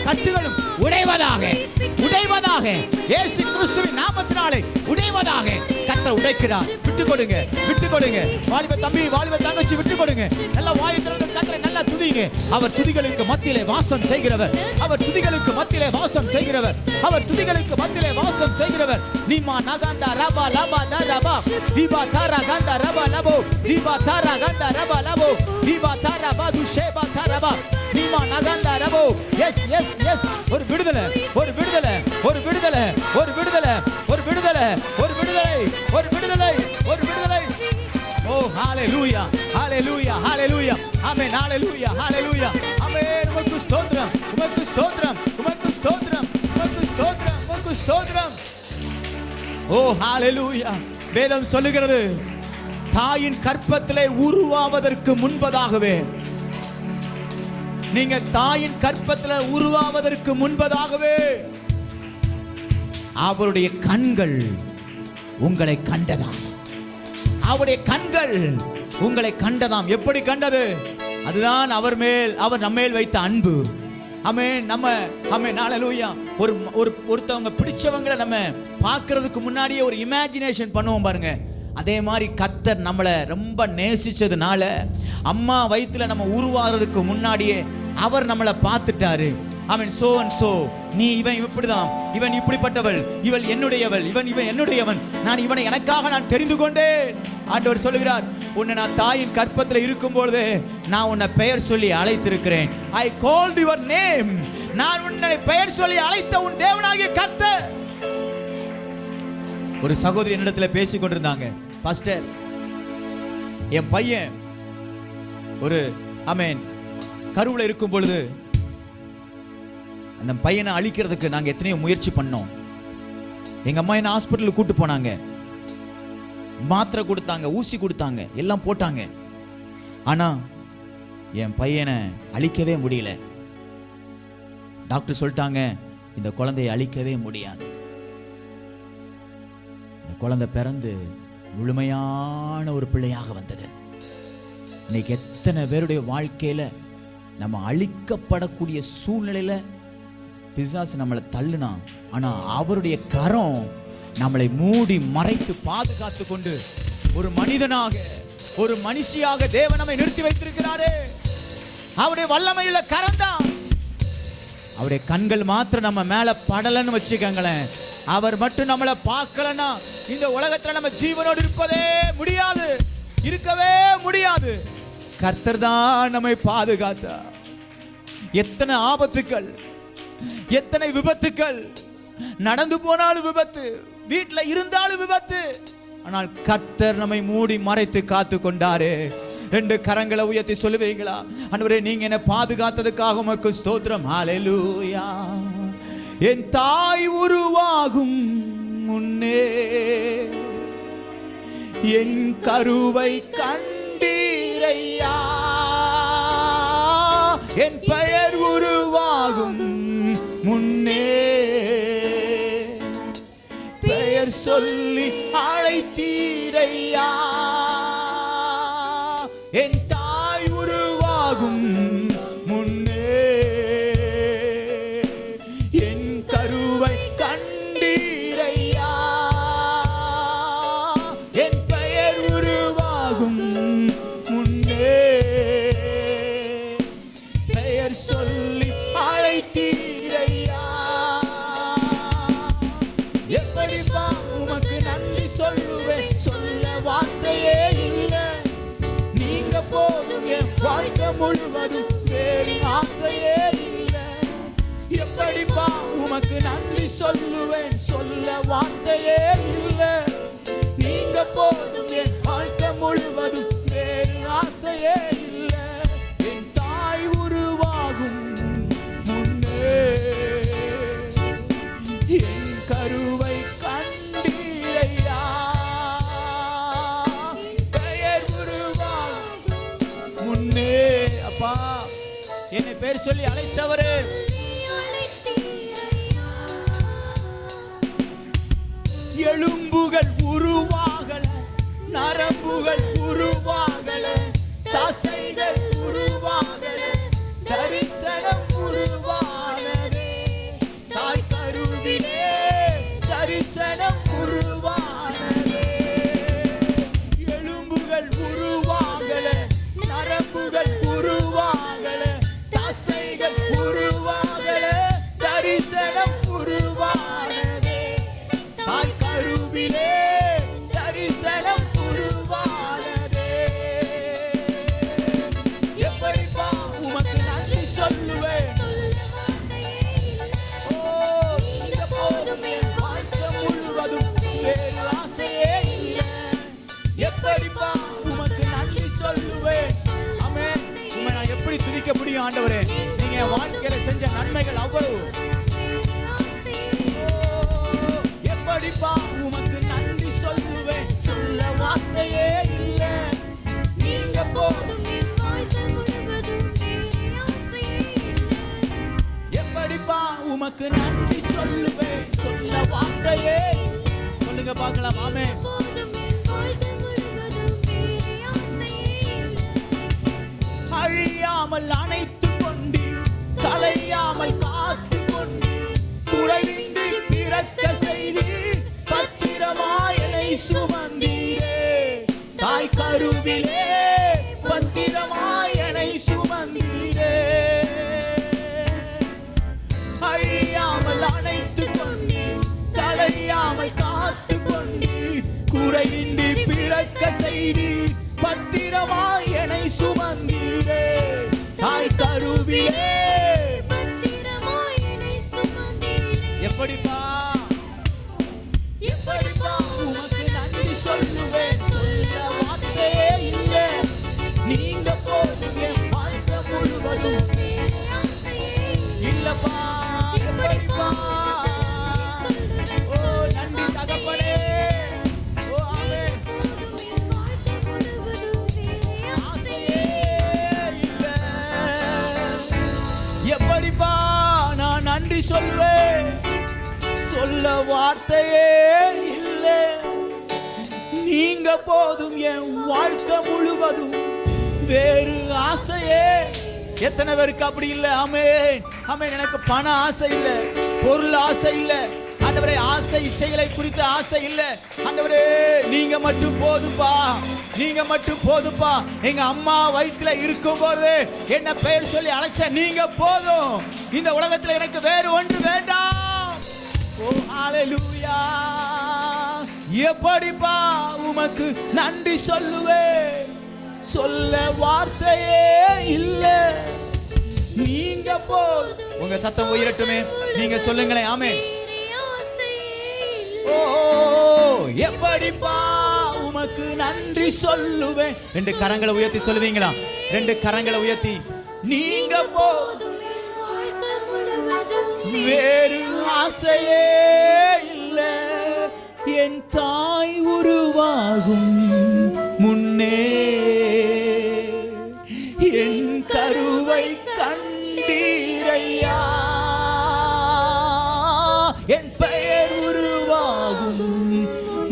B: கட்டுகளும் உடைவதாக இயேசு கிறிஸ்துவின் நாமத்தினாலே உடைவதாக. கர்த்தர் உடைக்கிறார். விட்டு கொடுங்க. வாலிப தம்பி, வாலிப தங்கச்சி விட்டு கொடுங்க. நல்லா வாயை திறந்து கர்த்தரை நல்லா துதிங்க. அவர் துதிகளுக்கு மத்தியிலே வாசம் செய்கிறவர். நீமா நகந்தா ரபா லபா தரபா ரிபா தாரா கந்தா ரபா லபோ ரிபா தாரா கந்தா ரபா லபோ ரிபா தாரா பாது ஷேபா தாரபா நீமா நகந்தா ரபோ. Yes yes yes. ஒரு விடுதலை. ஓ ஹalleluya. ஆமென். ஹalleluya. ஆமென். உமக்கு ஸ்தோத்திரம். ஓ ஹalleluya. வேதம் சொல்லுகிறது, தாயின் கற்பத்திலே உருவாவதற்கு முன்பதாகவே, நீங்க தாயின் கற்பத்திலே உருவாவதற்கு முன்பதாகவே அவருடைய கண்கள் உங்களை கண்டதாம். எப்படி கண்டது? அதுதான் அவர் நம்மேல் வைத்த அன்பு. ஆமென். ஹalleluya. ஒருத்தவங்க பிடிச்சவங்களை நம்ம பார்க்கிறதுக்கு முன்னாடியே ஒரு இமேஜினேஷன் பண்ணுவோம் பாருங்க. அதே மாதிரி கர்த்தர் நம்மளை ரொம்ப நேசிச்சதுனால அம்மா வயித்துல நம்ம உருவாகிறதுக்கு முன்னாடியே அவர் நம்மளை பார்த்துட்டாரு. அவன் சோ அண்ட் சோ, நீ இவன் இப்படிதான், இவன் இப்படிப்பட்டவள், இவள் என்னுடையவள், இவன் என்னுடையவன், நான் இவனை எனக்காக நான் தெரிந்து கொண்டேன். ஆண்டவர் சொல்லுகிறார், உன்னை நான் தாயின் கற்பத்தில் இருக்கும் பொழுது நான் உன்னை பெயர் சொல்லி அழைத்திருக்கிறேன். I called your name. நான் உன்னை பெயர் சொல்லி அழைத்த உன் தேவனாகிய கர்த்தர். ஒரு சகோதரி என்னிடத்துல பேசிக் கொண்டிருந்தாங்க, பாஸ்டர் என் பையன் ஒரு கருவுல இருக்கும் பொழுது அந்த பையனை அழிக்கிறதுக்கு நாங்க எத்தனையோ முயற்சி பண்ணோம். எங்க அம்மா என்ன ஹாஸ்பிட்டலுக்கு கூட்டு போனாங்க, மாத்திரை கொடுத்தாங்க, ஊசி கொடுத்தாங்க, எல்லாம் போட்டாங்க. ஆனா என் பையனை அழிக்கவே முடியல. டாக்டர் சொல்லிட்டாங்க, இந்த குழந்தையை அழிக்கவே முடியாது. இந்த குழந்தை பிறந்து முழுமையான ஒரு பிள்ளையாக வந்தது. இன்னைக்கு எத்தனை பேருடைய வாழ்க்கையில நம்ம அழிக்கப்படக்கூடிய சூழ்நிலையில பிசாசு நம்மளை தள்ளுனா, ஆனா அவருடைய கரம் நம்மளை மூடி மறைத்து பாதுகாத்து கொண்டு ஒரு மனிதனாக, ஒரு மனுஷியாக தேவன் நம்மை நிறுத்தி வைத்திருக்கிறாரே. அவருடைய வல்லமையுள்ள கரம் தான். அவருடைய கண்கள் மாத்திரம் நம்ம மேல படலன்னு வச்சுக்கங்களேன், அவர் மட்டும் நம்மளை பார்க்கலன்னா இந்த உலகத்துல நம்ம ஜீவனோடு இருப்பதே முடியாது, இருக்கவே முடியாது. கர்த்தர் தான் நம்மை பாதுகாத்தார். எத்தனை ஆபத்துக்கள், எத்தனை விபத்துக்கள், நடந்து போனாலும் விபத்து, வீட்டுல இருந்தாலும் விபத்து, ஆனால் கர்த்தர் நம்மை மூடி மறைத்து காத்து கொண்டாரே. 2 கரங்களை உயர்த்தி சொல்லுவீங்களா? ஆண்டவரே, நீங்க என்ன பாதுகாத்ததுக்காக உமக்கு ஸ்தோத்திரம். ஹல்லேலூயா. என் தாய் உருவாகும் முன்னே என் கருவை கண்டீரையா, என் பெயர் உருவாகும் முன்னே பெயர் சொல்லி அழைத்தீரையா. என் தாய் உருவாகும் முன்னே என் கருவை கண்டீரையா, என் பெயர் உருவாகும் முன்னே பெயர் சொல்லி அழைத்தீரையா. எப்படிப்பா உமக்கு நன்றி சொல்லுவேன், சொல்ல வார்த்தையே இல்லை. நீங்க போதும் என் வாழ்க்கை முழுவதும், வேறு ஆசையே இல்லை. எப்படிப்பா உமக்கு நன்றி சொல்லுவேன், சொல்ல வார்த்தையே இல்லை. நீங்க போதும் என் வாழ்க்கை முழுவதும், வேறு ஆசையே இல்லை. என் தாய் உருவாகும் முன்னே என் கருவை கண்டீரையா, பெயர் உருவாகும் முன்னே. அப்பா, என்னை பேர் சொல்லி அழைத்தவரே, எலும்புகள் உருவாகல, நரம்புகள் உருவாகல, தசைகள் உருவாகல, தரிசனம் உருவானதே. தாய் கருவிலே தரிசனம் உருவானதே. எலும்புகள் உருவாகல, நரம்புகள் உருவாகல, தசைகள் உருவாகல, தரிசனம் உருவானதே. தாய் கருவிலே தரிசனம் உருவானதே. எப்படிப்பா உமக்கு நன்றி சொல்லுவேன், இந்த போதும் என் வாழ்க்கை முழுவதும், வேறு ஆசையே இல்லை. எப்படிப்பா உமக்கு நன்றி சொல்லுவேன். ஆமென். உம்மை நான் எப்படி துதிக்க முடியும் ஆண்டவரே? நீங்க என் வாழ்க்கையில செஞ்ச நன்மைகள் அவ்வளவு. எப்படிப்பா உமக்கு நன்றி சொல்லுவேன், சொல்ல வார்த்தையே இல்லை. நீங்க போதும் என் வாழ்க்கை முழுவதும், வேறு ஆசையே இல்லை. எப்படிப்பா உமக்கு நன்றி சொல்லுவேன், சொல்ல வார்த்தையே இல்லை. சொல்லுங்க பார்க்கலாம். ஆமென். அழியாமல் அணைத்து கொண்டு, கலையாமல் காத்து கொண்டு, குறைவின்றி பிறக்க செய்தி, பத்திரமாய் என்னை சுமந்தீரே. கருவிலே பத்திரமாய் என்னை சுமந்தீரே. அழியாமல் அணைத்துக் கொண்டீர், தலையாமல் காத்து கொண்டீர், குறையின்றி பிறக்க செய்தீர், பத்திரமாய் என்னை சுமந்தீரே. தாய் கருவிலே எப்படிப்பா எப்படிப்பா உமக்கு நன்றி சொல்லுவேன், சொல்ல வார்த்தையே இல்லை. நீங்க போதும் என் வாழ்க்கை முழுவதும் இல்லப்பா. எப்படிப்பா ஓ நன்றி தகப்பனே. ஓ ஆமென். ஆசையே இல்லை. எப்படிப்பா நான் நன்றி சொல்வேன், சொல்ல வார்த்தையே இல்லை. நீங்க போதும் என் வாழ்க்கை முழுவதும், வேறு ஆசையே. எத்தனை பேருக்கு அப்படி இல்லை? ஆமென் ஆமென். எனக்கு பண ஆசை இல்லை, பொருள் ஆசை இல்லை ஆண்டவரே, ஆசை இச்சைகளை குறித்த ஆசை இல்லை ஆண்டவரே. நீங்க மட்டும் போதுப்பா, நீங்க மட்டும் போதுப்பா. எங்க அம்மா வயிற்றுல இருக்கும் போது என்ன பெயர் சொல்லி அழைச்ச நீங்க போதும். இந்த உலகத்துல எனக்கு வேறு ஒன்று வேண்டாம். ஓ ஹalleluya. எப்படிப்பா உமக்கு நன்றி சொல்லுவேன், சொல்ல வார்த்தையே இல்லை. நீங்க போதும். உங்க சத்தம் உயரட்டுமே, நீங்க சொல்லுங்களேன். ஆமென். ஓ எப்படிப்பா உமக்கு நன்றி சொல்லுவேன். ரெண்டு கரங்களை உயர்த்தி சொல்லுவீங்களா? ரெண்டு கரங்களை உயர்த்தி. நீங்க போதும் வேறு ஆசையே இல்லை. என் தாய் உருவாகும் முன்னே என் கருவை கண்டீரையா. என் பெயர் உருவாகும்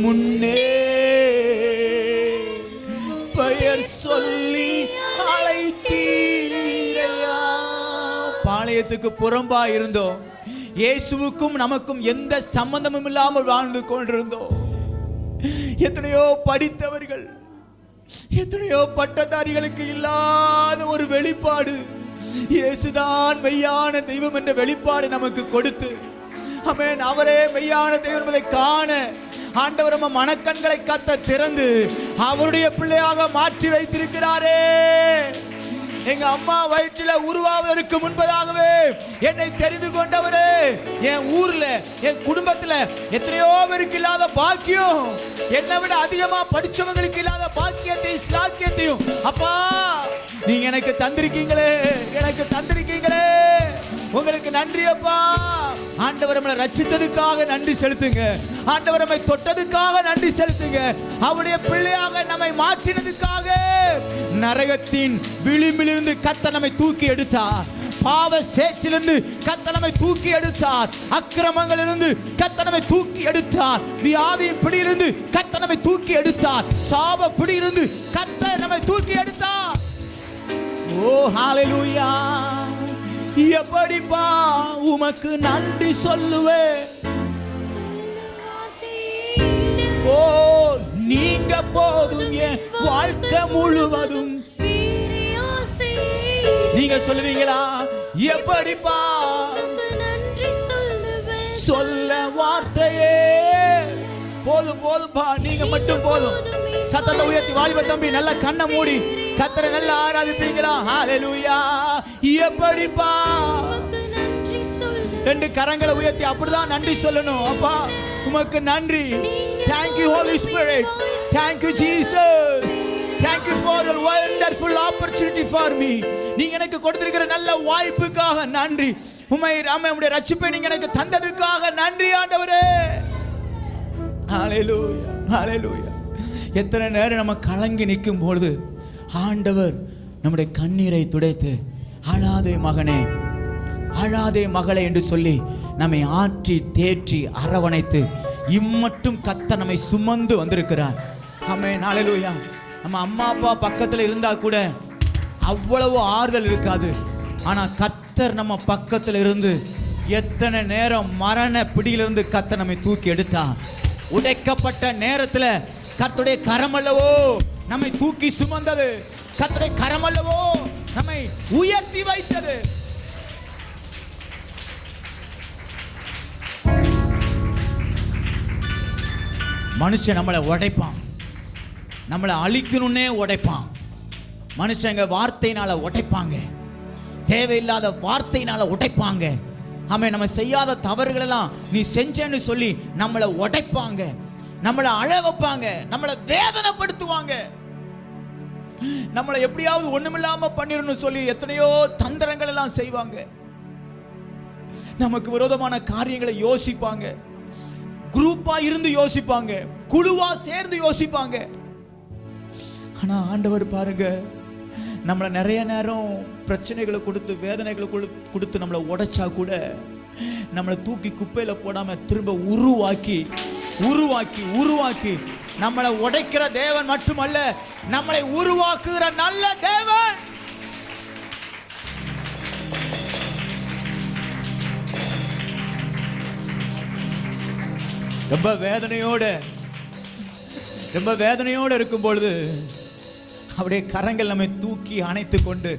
B: முன்னே பெயர் சொல்லி அழைத்தீரையா. பாளையத்துக்கு புறம்பா இருந்தோம், இயேசுவுக்கும் நமக்கும் எந்த சம்பந்தமும் இல்லாமல் வாழ்ந்து கொண்டிருந்தோம். எத்தனையோ படித்தவர்கள், எத்தனையோ பட்டதாரிகளுக்கு இல்லாத ஒரு வெளிப்பாடு, இயேசுதான் மெய்யான தெய்வம் என்ற வெளிப்பாடு நமக்கு கொடுத்து, ஆமென், அவரே மெய்யான தெய்வம் என்பதை காண ஆண்டவர் நம்ம மனக்கண்களை கத்த திறந்து அவருடைய பிள்ளையாக மாற்றி வைத்திருக்கிறாரே. எங்க அம்மா வயிற்றில உருவாவதற்கு முன்பதாகவே என்னை தெரிந்து கொண்டவரே. என் ஊர்ல என் குடும்பத்துல எத்தனையோ பேருக்கு இல்லாத பாக்கியம், என்னை விட அதிகமா படிச்சவங்களுக்கு இல்லாத பாக்கியத்தையும் ஸ்லாக்கியத்தையும் அப்பா நீங்க எனக்கு தந்திருக்கீங்களே, எனக்கு தந்திருக்கீங்களே. உங்களுக்கு நன்றி அப்பா. ஆண்டவர் நம்மை ரட்சித்ததுக்காக நன்றி செலுத்துங்க. ஆண்டவர் நம்மை தொட்டதுக்காக நன்றி செலுத்துங்க. அவருடைய பிள்ளையாக நம்மை மாற்றினதுக்காக. நரகத்தின் விளிம்பிலிருந்து கர்த்தர் நம்மை தூக்கி எடுத்தார். பாவ சேற்றிலிருந்து கர்த்தர் நம்மை தூக்கி எடுத்தார். அக்கிரமங்களிலிருந்து கர்த்தர் நம்மை தூக்கி எடுத்தார். வியாதியின் பிடியிலிருந்து கர்த்தர் நம்மை தூக்கி எடுத்தார். சாப பிடியிலிருந்து கர்த்தர் நம்மை தூக்கி எடுத்தார். ஓ ஹalleluya. எப்படிப்பா உமக்கு நன்றி சொல்லுவேன். ஓ நீங்க போதும் என் வாழ்க்கை முழுவதும். நீங்க சொல்லுவீங்களா? எப்படிப்பா சொல்ல வார்த்தையே போதும் போதும்பா. நீங்க மட்டும் போதும். சத்தத்தை உயர்த்தி வாலிப தம்பி நல்ல கண்ணை மூடி கர்த்தரை நல்லா ஆராதிப்பீங்களா? ஹalleluya. எப்படிப்பா ரெண்டு கரங்களை உயர்த்தி அப்படிதான் நன்றி சொல்லணும். அப்பா உமக்கு நன்றி. Thank you Holy Spirit. Thank you Jesus. Thank you for the wonderful opportunity for me. நீங்க எனக்கு கொடுத்திருக்கிற நல்ல வாய்ப்புக்காக நன்றி. உம்முடைய ரட்சிப்பை நீங்க எனக்கு தந்ததுக்காக நன்றி ஆண்டவரே. ஹalleluya. ஹalleluya. எத்தனை நேரம் நம்ம கலங்கி நிற்கும் பொழுது ஆண்டவர் நம்முடைய கண்ணீரை துடைத்து அழாதே மகனே, அழாதே மகளே என்று சொல்லி நம்மை ஆற்றி தேற்றி அரவணைத்து இம்மட்டும் கர்த்தர் நம்மை சுமந்து வந்திருக்கிறார். ஆமென். ஹalleluya. நம்ம அம்மா அப்பா பக்கத்தில் இருந்தா கூட அவ்வளவு ஆறுதல் இருக்காது. ஆனா கர்த்தர் நம்ம பக்கத்தில் இருந்து எத்தனை நேரம் மரண பிடியிலிருந்து கர்த்தர் நம்மை தூக்கி எடுத்தார். உடைக்கப்பட்ட நேரத்தில் கர்த்தருடைய கரம் அல்லவோ நம்மை தூக்கி சுமந்தது. கர்த்தருடைய கரம் அல்லவோ நம்மை உயர்த்தி வைத்தது. மனுஷன் நம்மளை உடைப்பான், நம்மளை அழிக்கணும்னே உடைப்பான். மனுஷங்க வார்த்தையினால உடைப்பாங்க, தேவையில்லாத வார்த்தையினால உடைப்பாங்க. ஆமே, நம்ம செய்யாத தவறுகள் எல்லாம் நீ செஞ்சேன்னு சொல்லி நம்மளை உடைப்பாங்க, நம்மளை அழ வைப்பாங்க, நம்மளை வேதனைப்படுத்துவாங்க, நம்மளை எப்படியாவது ஒண்ணுமில்லாம பண்ணிடணும் சொல்லி எத்தனையோ தந்திரங்கள் எல்லாம் செய்வாங்க. நமக்கு விரோதமான காரியங்களை யோசிப்பாங்க, குரூப்பா இருந்து யோசிப்பாங்க, குழுவா சேர்ந்து யோசிப்பாங்க. ஆனா ஆண்டவர் பாருங்க, நம்மளை நிறைய நேரம் பிரச்சனைகளை கொடுத்து வேதனைகளை கொடுத்து நம்மளை உடைச்சா கூட நம்மளை தூக்கி குப்பையில போடாம திரும்ப உருவாக்கி உருவாக்கி உருவாக்கி நம்மளை உடைக்கிற தேவன் மட்டுமல்ல, நம்மளை உருவாக்குகிற நல்ல தேவன். ரொம்ப வேதனையோடு இருக்கும் பொழுது அப்படியே கரங்கள் நம்மை தூக்கி அணைத்து கொண்டு,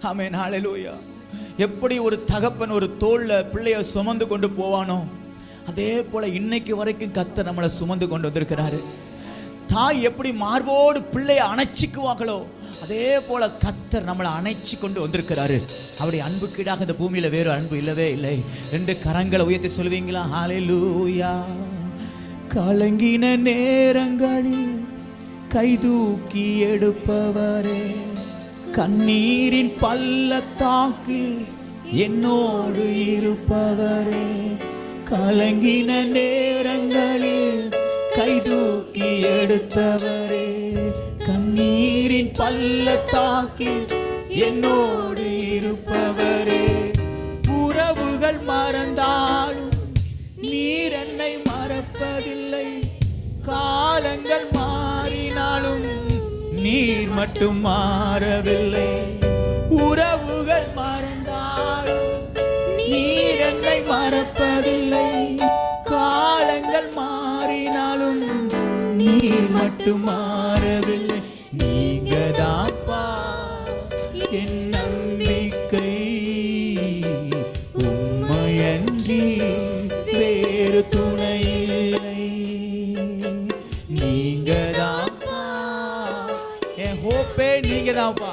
B: ஆமென், ஹல்லேலூயா. எப்படி ஒரு தகப்பன் ஒரு தோள்ல பிள்ளைய சுமந்து கொண்டு போவானோ அதே போல இன்னைக்கு வரைக்கும் கர்த்தர் நம்மளை சுமந்து கொண்டு வந்திருக்கிறாரு. தாய் எப்படி மார்போடு பிள்ளைய அணைச்சிக்குவாங்களோ அதே போல கர்த்தர் நம்மளை அணைச்சி கொண்டு வந்திருக்கிறாரு. அப்படி அன்புக்கீடாக இந்த பூமியில வேறு அன்பு இல்லவே இல்லை. 2 கரங்களை உயர்த்தி சொல்லுவீங்களா? ஹல்லேலூயா. கலங்கின நேரங்களில் கைதூக்கி எடுப்பவரே, கண்ணீரின் பள்ளத்தாக்கில் என்னோடு இருப்பவரே, கலங்கின நேரங்களில் கைதூக்கி எடுத்தவரே, கண்ணீரின் பள்ளத்தாக்கில் என்னோடு இருப்பவரே, உறவுகள் மறந்தாலும் நீர் என்னை மறப்பதில்லை, காலங்கள் மாறினாலும் நீர் மட்டும் மாறவில்லை, உறவுகள் மறந்தாலும் நீர் என்னை மறப்பதில்லை, காலங்கள் மாறினாலும் நீர் மட்டும் மாறவில்லை. நீங்கதாப்பா என் நம்பிக்கை, உம்மையன்றி வேறு துணை இல்லை. நீங்கதாப்பா என் ஹோப்பே, நீங்கதாப்பா.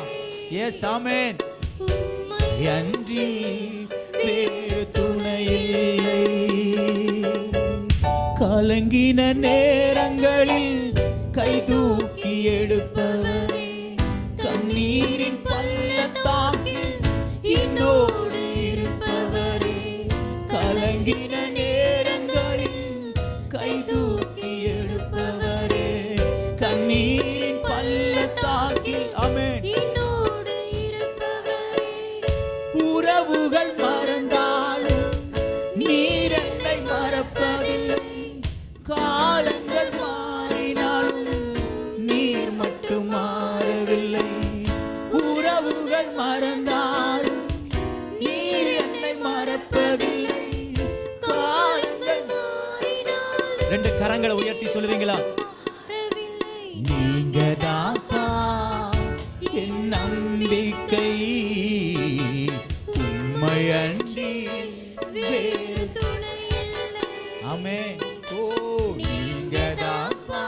B: எஸ், ஆமென். அன்றி வேறு துணை இல்லை. கலங்கின நேரங்களில் கைதூக்கி எடுப்பவரே, கண்ணீரின் பள்ளத்தாக்கில் என்னோடு இருப்பவரே, கலங்கின நேரங்களில் கைதூக்கி எடுப்பவரே, கண்ணீரின் பள்ளத்தாக்கில், ஆமென், என்னோடு இருப்பவரே, உறவுகள் மறந்தாலும் நீர் என்னை மறப்பதில்லை, காலங்கள் மாறினாலும் நீர் மட்டும் மாறவில்லை, உறவுகள் மறந்தாலும் நீர் என்னை மறப்பதில்லை, காலங்கள் மாறினாலும். 2 கரங்களை உயர்த்தி சொல்லுவீங்களா? நீங்கதாப்பா என் நம்பிக்கை, உம்மையன்றி வேறு துணை இல்லை. ஆமென். ஓ, நீங்கதாப்பா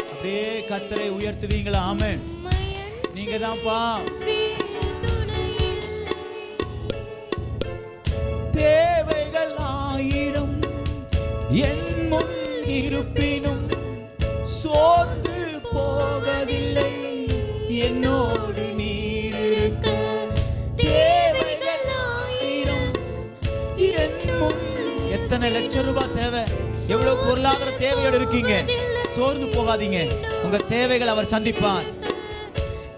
B: அப்படியே கர்த்தரை உயர்த்துவீங்களா? ஆமென். நீங்கதாப்பா. தேவைகள் 1000 என் முன் இருப்பினும் சோர்ந்து போவதில்லை, என்னோடு நீர் இருக்க. தேவைகள் 1000 என் முன். எத்தனை லட்சம் ரூபாய் தேவை, எவ்வளவு பொருளாதார தேவையோடு இருக்கீங்க, சோர்ந்து போகாதீங்க, உங்க தேவைகள் அவர் சந்திப்பார்.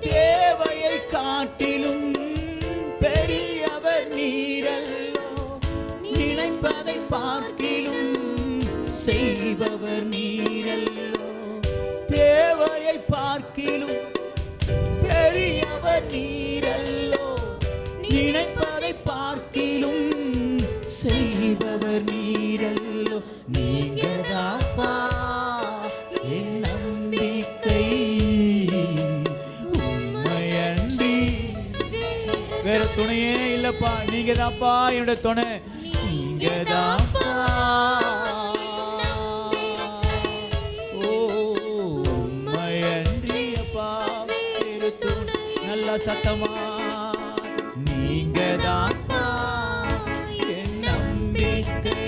B: தேவையை காட்டிலும் பெரியவர் நீரல்லோ, நினைப்பதை பார்க்கிலும் செய்பவர் நீரல்லோ, தேவையை பார்க்கிலும் பெரியவர் நீரல்லோ, நினைப்பதை பார்க்கிலும் செய்பவர் நீரல்லோ. நீங்கதாப்பா என் வேற துணையே இல்லப்பா, நீங்க தான்ப்பா என்னோட துணை, நீங்க தான்ப்பா. சத்தமா நீங்க தான் என் நம்பிக்கை,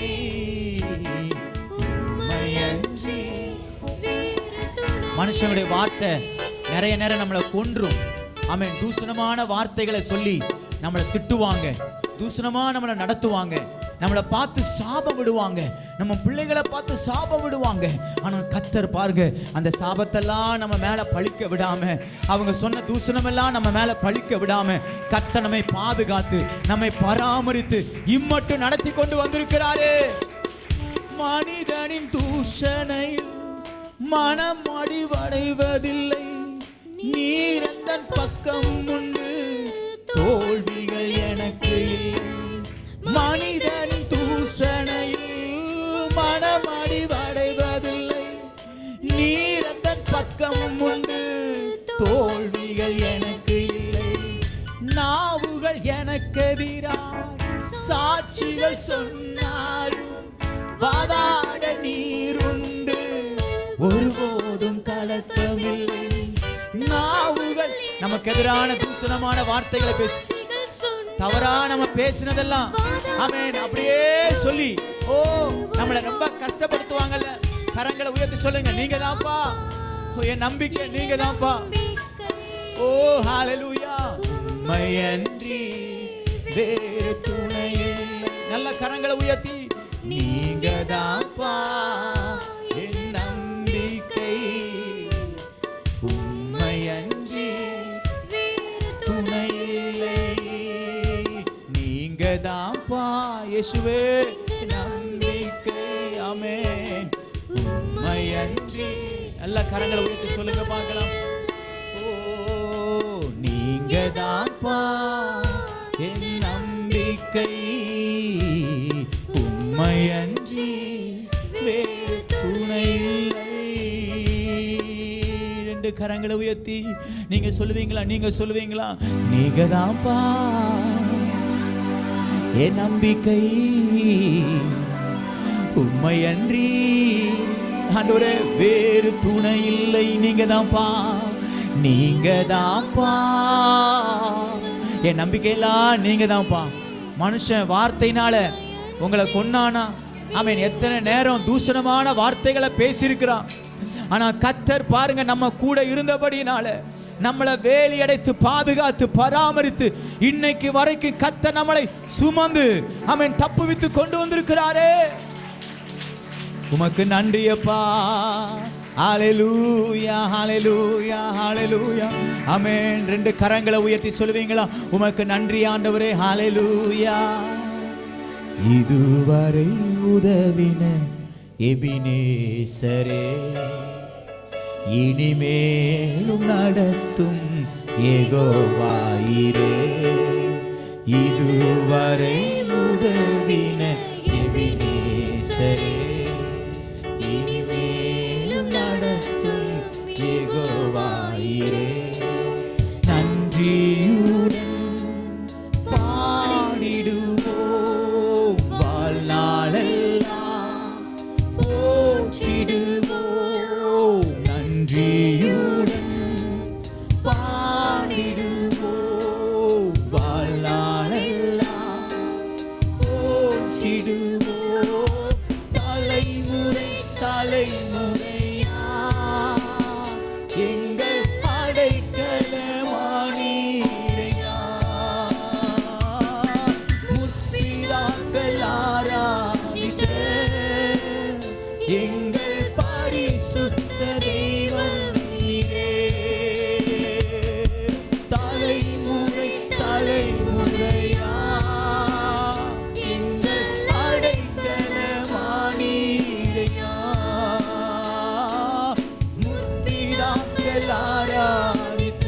B: மனுஷனுடைய வார்த்தை நிறைய நேரம் நம்மளை கொன்றும். ஆமென். தூசணமான வார்த்தைகளை சொல்லி நம்மளை திட்டுவாங்க, தூசணமா நம்மளை நடத்துவாங்க, நம்மளை பார்த்து சாபம் விடுவாங்க, நம்ம பிள்ளைகளை பார்த்து சாபம் விடுவாங்க. ஆனால் கர்த்தர் பாருங்க, அந்த சாபத்தெல்லாம் நம்ம மேல பழிக்க விடாம, அவங்க சொன்ன தூசணமெல்லாம் நம்ம மேல பழிக்க விடாம, கர்த்தர் நம்மை பாதுகாத்து நம்மை பராமரித்து இம்மட்டும் நடத்தி கொண்டு வந்திருக்கிறாரே. மனிதனின் தூஷணையில் மனம் அடிவடைவதில்லை, நீரந்தன் பக்கம் உண்டு, தோல்விகள் எனக்கு இல்லை. மனிதனின் தூஷணையில் மனம் அடிவடைவதில்லை, நீரந்தன் பக்கம் உண்டு, தோல்விகள் எனக்கு இல்லை. நாவுகள் எனக்கு எதிராக சாட்சிகள் சொன்னாலும் வாதாட நீர் உண்டு, ஒருபோதும் கலக்கமில்லை. நாவுகள் நமக்கு எதிரான தூஷணமான வார்த்தைகளை பேசி, தவறா நம்ம பேசினதெல்லாம் ஆமென் அப்படியே சொல்லி, ஓ நம்மளை ரொம்ப கஷ்டப்படுத்துவாங்கல்ல, கரங்களை உயர்த்தி சொல்லுங்க, நீங்க தான்ப்பா என் நம்பிக்கை, நீங்க தான்ப்பா. ஓ ஹalleluya. உம்மையன்றி வேறு துணை இல்லை. நல்ல கரங்களை உயர்த்தி, நீங்க தான்ப்பா என் நம்பிக்கை, உம்மையன்றி துணை இல்லை. நீங்க தான்ப்பா இயேசுவே நம்பிக்கை. ஆமென். உம்மையன்றி. நல்ல கரங்களை உயர்த்தி சொல்லுங்க பார்க்கலாம். ஓ நீங்க தான்ப்பா என் நம்பிக்கை, உம்மையன்றி வேறு துணை இல்லை. ரெண்டு கரங்களை உயர்த்தி நீங்க சொல்லுவீங்களா, நீங்க சொல்லுவீங்களா, நீங்க தான்ப்பா என் நம்பிக்கை, உம்மையன்றி ஆண்டவரே வேறு துணை இல்லை. நீங்க தான்ப்பா, நீங்க தான்ப்பா என் நம்பிக்கையெல்லாம், நீங்க தான்ப்பா. மனுஷன் வார்த்தையினால உங்களை கொன்னானா, ஆமென், எத்தனை நேரம் தூஷணமான வார்த்தைகளை பேசியிருக்கிறான். ஆனா கர்த்தர் பாருங்க, நம்ம கூட இருந்தபடினால நம்மளை வேலி அடைத்து பாதுகாத்து பராமரித்து இன்னைக்கு வரைக்கும் கர்த்தர் நம்மளை சுமந்து ஆமென் தப்புவித்து கொண்டு வந்திருக்கிறாரே. உமக்கு நன்றி அப்பா. ஹalleluya ஹalleluya ஹalleluya. ஆமென். ரெண்டு கரங்களை உயர்த்தி சொல்லுவீங்களா, உமக்கு நன்றி ஆண்டவரே. ஹalleluya. இதுவரை உதவின எபினேசரே, இனிமேலும் நடத்தும் யெகோவாயிரே. இதுவரை உதவின எபினேசரே, இனிமேலும் நடத்தும் யெகோவாயிரே. நன்றியுடன் பாடிடுவோம், வாழ்நாளெல்லாம் போற்றிடுவோம். நன்றியுடன் பாடிடுவோம், வாழ்நாளெல்லாம் போற்றிடுவோம். தலைமுறை தலைமுறையா எங்கள் அடைக்கலமானீரையா. முற்பிதாக்கள் ஆராதித்த எங்கள் பரிசுத்த தெய்வம் நீரே. தலைமுறை தலைமுறையா எங்கள் அடைக்கலமானீரையா. முற்பிதாக்கள் ஆராதித்த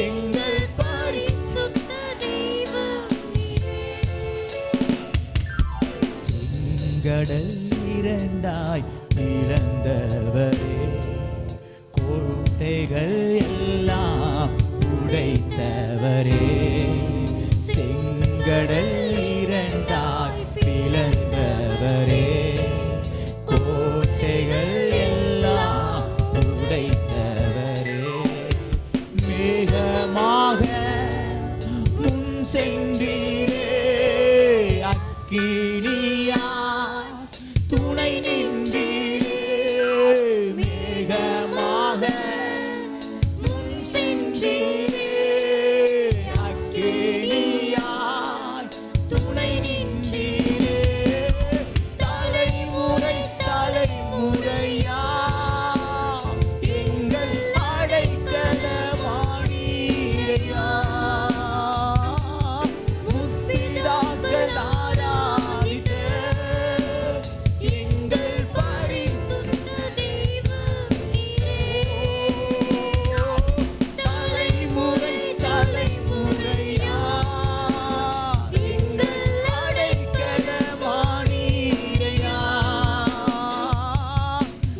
B: எங்கள் பரிசுத்த தெய்வம் நீரே. செங்கடல் இரண்டாய் பிளந்தவரே, கோட்டைகள் எல்லாம் உடைத்தவரே, செங்கடல் இரண்டாய் பிளந்தவரே, கோட்டைகள் எல்லாம் உடைத்தவரே, மேகமாக முன் சென்றீரே, அக்கினியா துணை நின்றீரே, மேகமாக முன் சென்றீரே, அக்கினியாய் துணை நின்றீரே, தலைமுறை தலைமுறையா எங்கள் அடைக்கலமானீரையா, முற்பிதாக்கள் ஆராதித்த எங்கள் பரிசுத்த தெய்வம் நீரே. தலைமுறை தலைமுறையா எங்கள் அடைக்கலமானீரையா,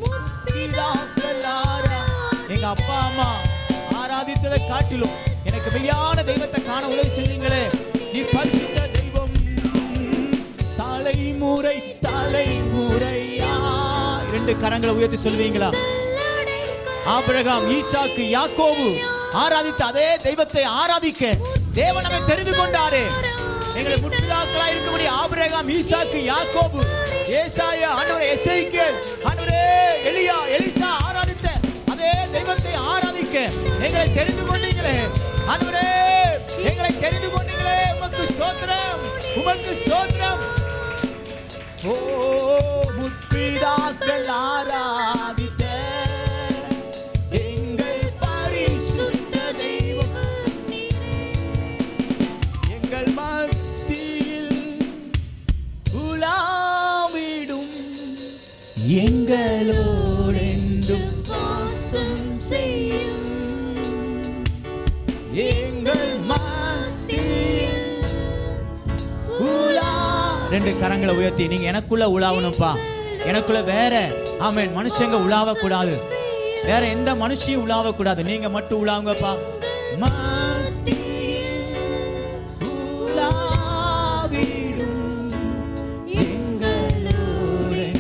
B: முற்பிதாக்கள் எங்க அப்பா அம்மா ஆராதித்ததை காட்டிலும் எனக்கு மெய்யான தெய்வத்தை காண உதவி செஞ்சீங்களே, நீ பரிசுத்த தெய்வம். தலைமுறை தலைமுறையா இரண்டு கரங்களை உயர்த்தி சொல்வீங்களா? ஆபிரகாம், ஈசாக்கு, யாக்கோபு ஆராதித்த அதே தெய்வத்தை ஆராதிக்க தேவன் நம்மை தெரிந்து கொண்டாரே. எங்களை முற்பிதாக்களா இருக்கக்கூடிய ஆபிரகாம், ஈசாக்கு, யாக்கோபு, ஏசாயா, ஆண்டவரே, எசேக்கியேல், ஆண்டவரே, எலியா, எலிசா ஆராதித்த அதே தெய்வத்தை ஆராதிக்க எங்களை தெரிந்து கொண்டீங்களே ஆண்டவரே, எங்களை தெரிந்து கொண்டீங்களே. உமக்கு ஸ்தோத்திரம், உமக்கு ஸ்தோத்திரம். ஓ, முற்பிதாக்கள் ஆராதித்த எங்கள் பரிசுத்த தெய்வம் எங்கள் மத்தியில் உலாவிடும், எங்களோடென்றும் வாசம் செய்யும், எங்கள் மத்தியில் உலா. ரெண்டு கரங்களை உயர்த்தி நீங்க எனக்குள்ள உலாவணும்ப்பா. எனக்குள்ள வேற ஆமென் மனுஷங்க உலாவ கூடாது, வேற எந்த மனுஷியும் உலாவ கூடாது, நீங்க மட்டும் உலாவுங்கப்பா. மத்தியில் உலாவிடும், எங்களோடென்றும்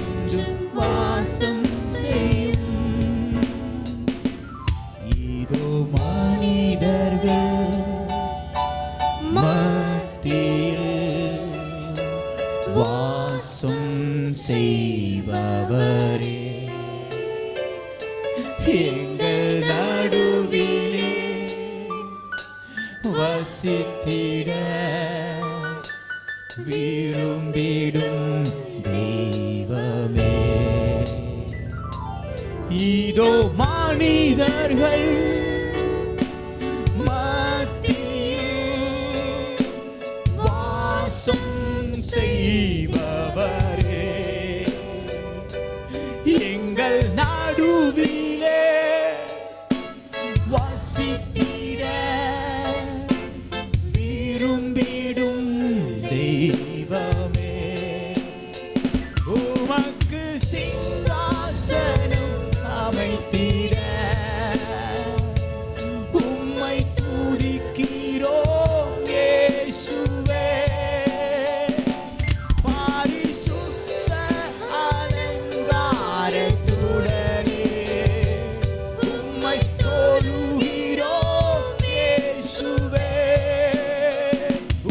B: வாசம் செய்யும். இதோ மனிதர்கள் மத்தியில் வாசம் செய்பவரே, எங்கள் நடுவிலே வசித்திட விரும்பிடும் தெய்வமே. இதோ மனிதர்கள் மத்தியில் வாசம் செய்பவரே, எங்கள் நடுவிலே வசித்திட விரும்பிடும் தெய்வமே. உமக்கு சிங்காசனம் அமைத்திட உம்மை துதிக்கிறோம் இயேசுவே. பரிசுத்த அலங்காரத்துடனே உம்மை தொழுகிறோம் இயேசுவே.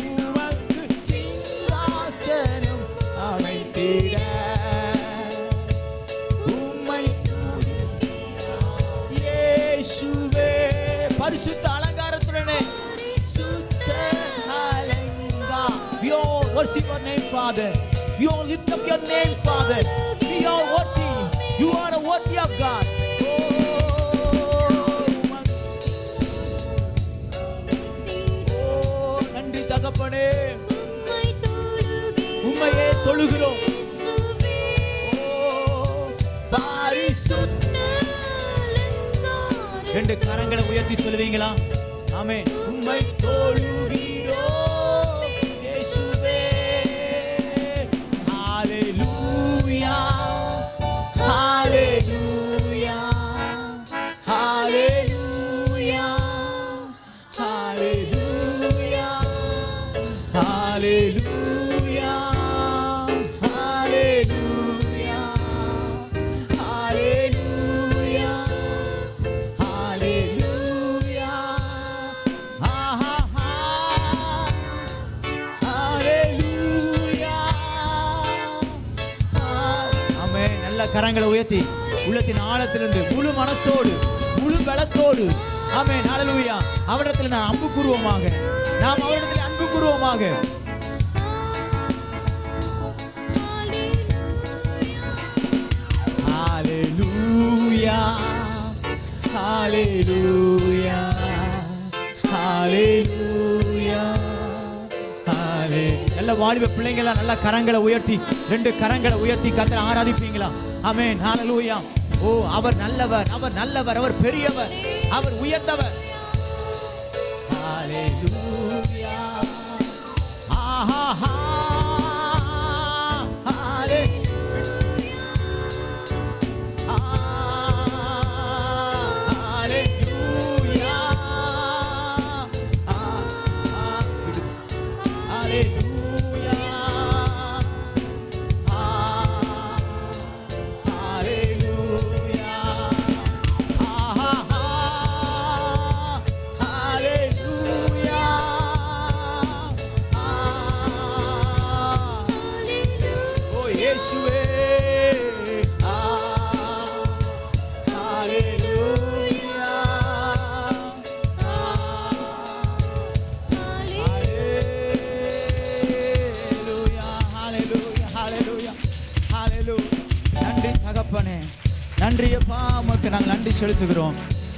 B: உமக்கு சிங்காசனம் அமைத்திட உம்மை இயேசுவே. பரிசுத்த அலங்காரத்துடனே சுத்த அலங்கா. We all worship your name, Father. We all lift up your name, Father. We are worthy. You are worthy of God. Oh, நன்றி தகப்பனே, உம்மையே தொழுகிறோம். பரிசுத்த ரெண்டு கரங்களை உயர்த்தி சொல்லுவீங்களா? ஆமென். உம்மை தொழுகிறோம் இயேசுவே. ஹalleluya, ஹalleluya, ஹalleluya, ஹalleluya ஹalleluya ஹalleluya ஹalleluya ஆஹா ஹalleluya ஆமென். நல்ல கரங்களை உயர்த்தி உள்ளத்தின் ஆழத்திலிருந்து முழு மனசோடு முழு பலத்தோடு ஆமென் ஹalleluya அவரிடத்தில் நாம் அன்பு கூறுவோமாக. நாம் அவரிடத்தில் அன்பு கூறுவோமாக. ஹalleluya ஹalleluya ஹalleluya நல்ல வாலிப பிள்ளைங்களா நல்ல கரங்களை உயர்த்தி 2 கரங்களை உயர்த்தி கர்த்தரை ஆராதிப்பீங்களா? ஆமென் ஹalleluya. ஓ அவர் நல்லவர், அவர் நல்லவர், அவர் பெரியவர், அவர் உயர்ந்தவர். ஹalleluya ஆஹா ஹalleluya ஹalleluya ஹalleluya நன்றி தகப்பனே, நன்றி அப்பா. உமக்கு நாங்கள் நன்றி செலுத்துகிறோம்.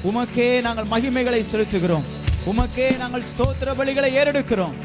B: உமக்கே நாங்கள் மகிமைகளை செலுத்துகிறோம். உமக்கே நாங்கள் ஸ்தோத்திர பலிகளை ஏறெடுக்கிறோம்.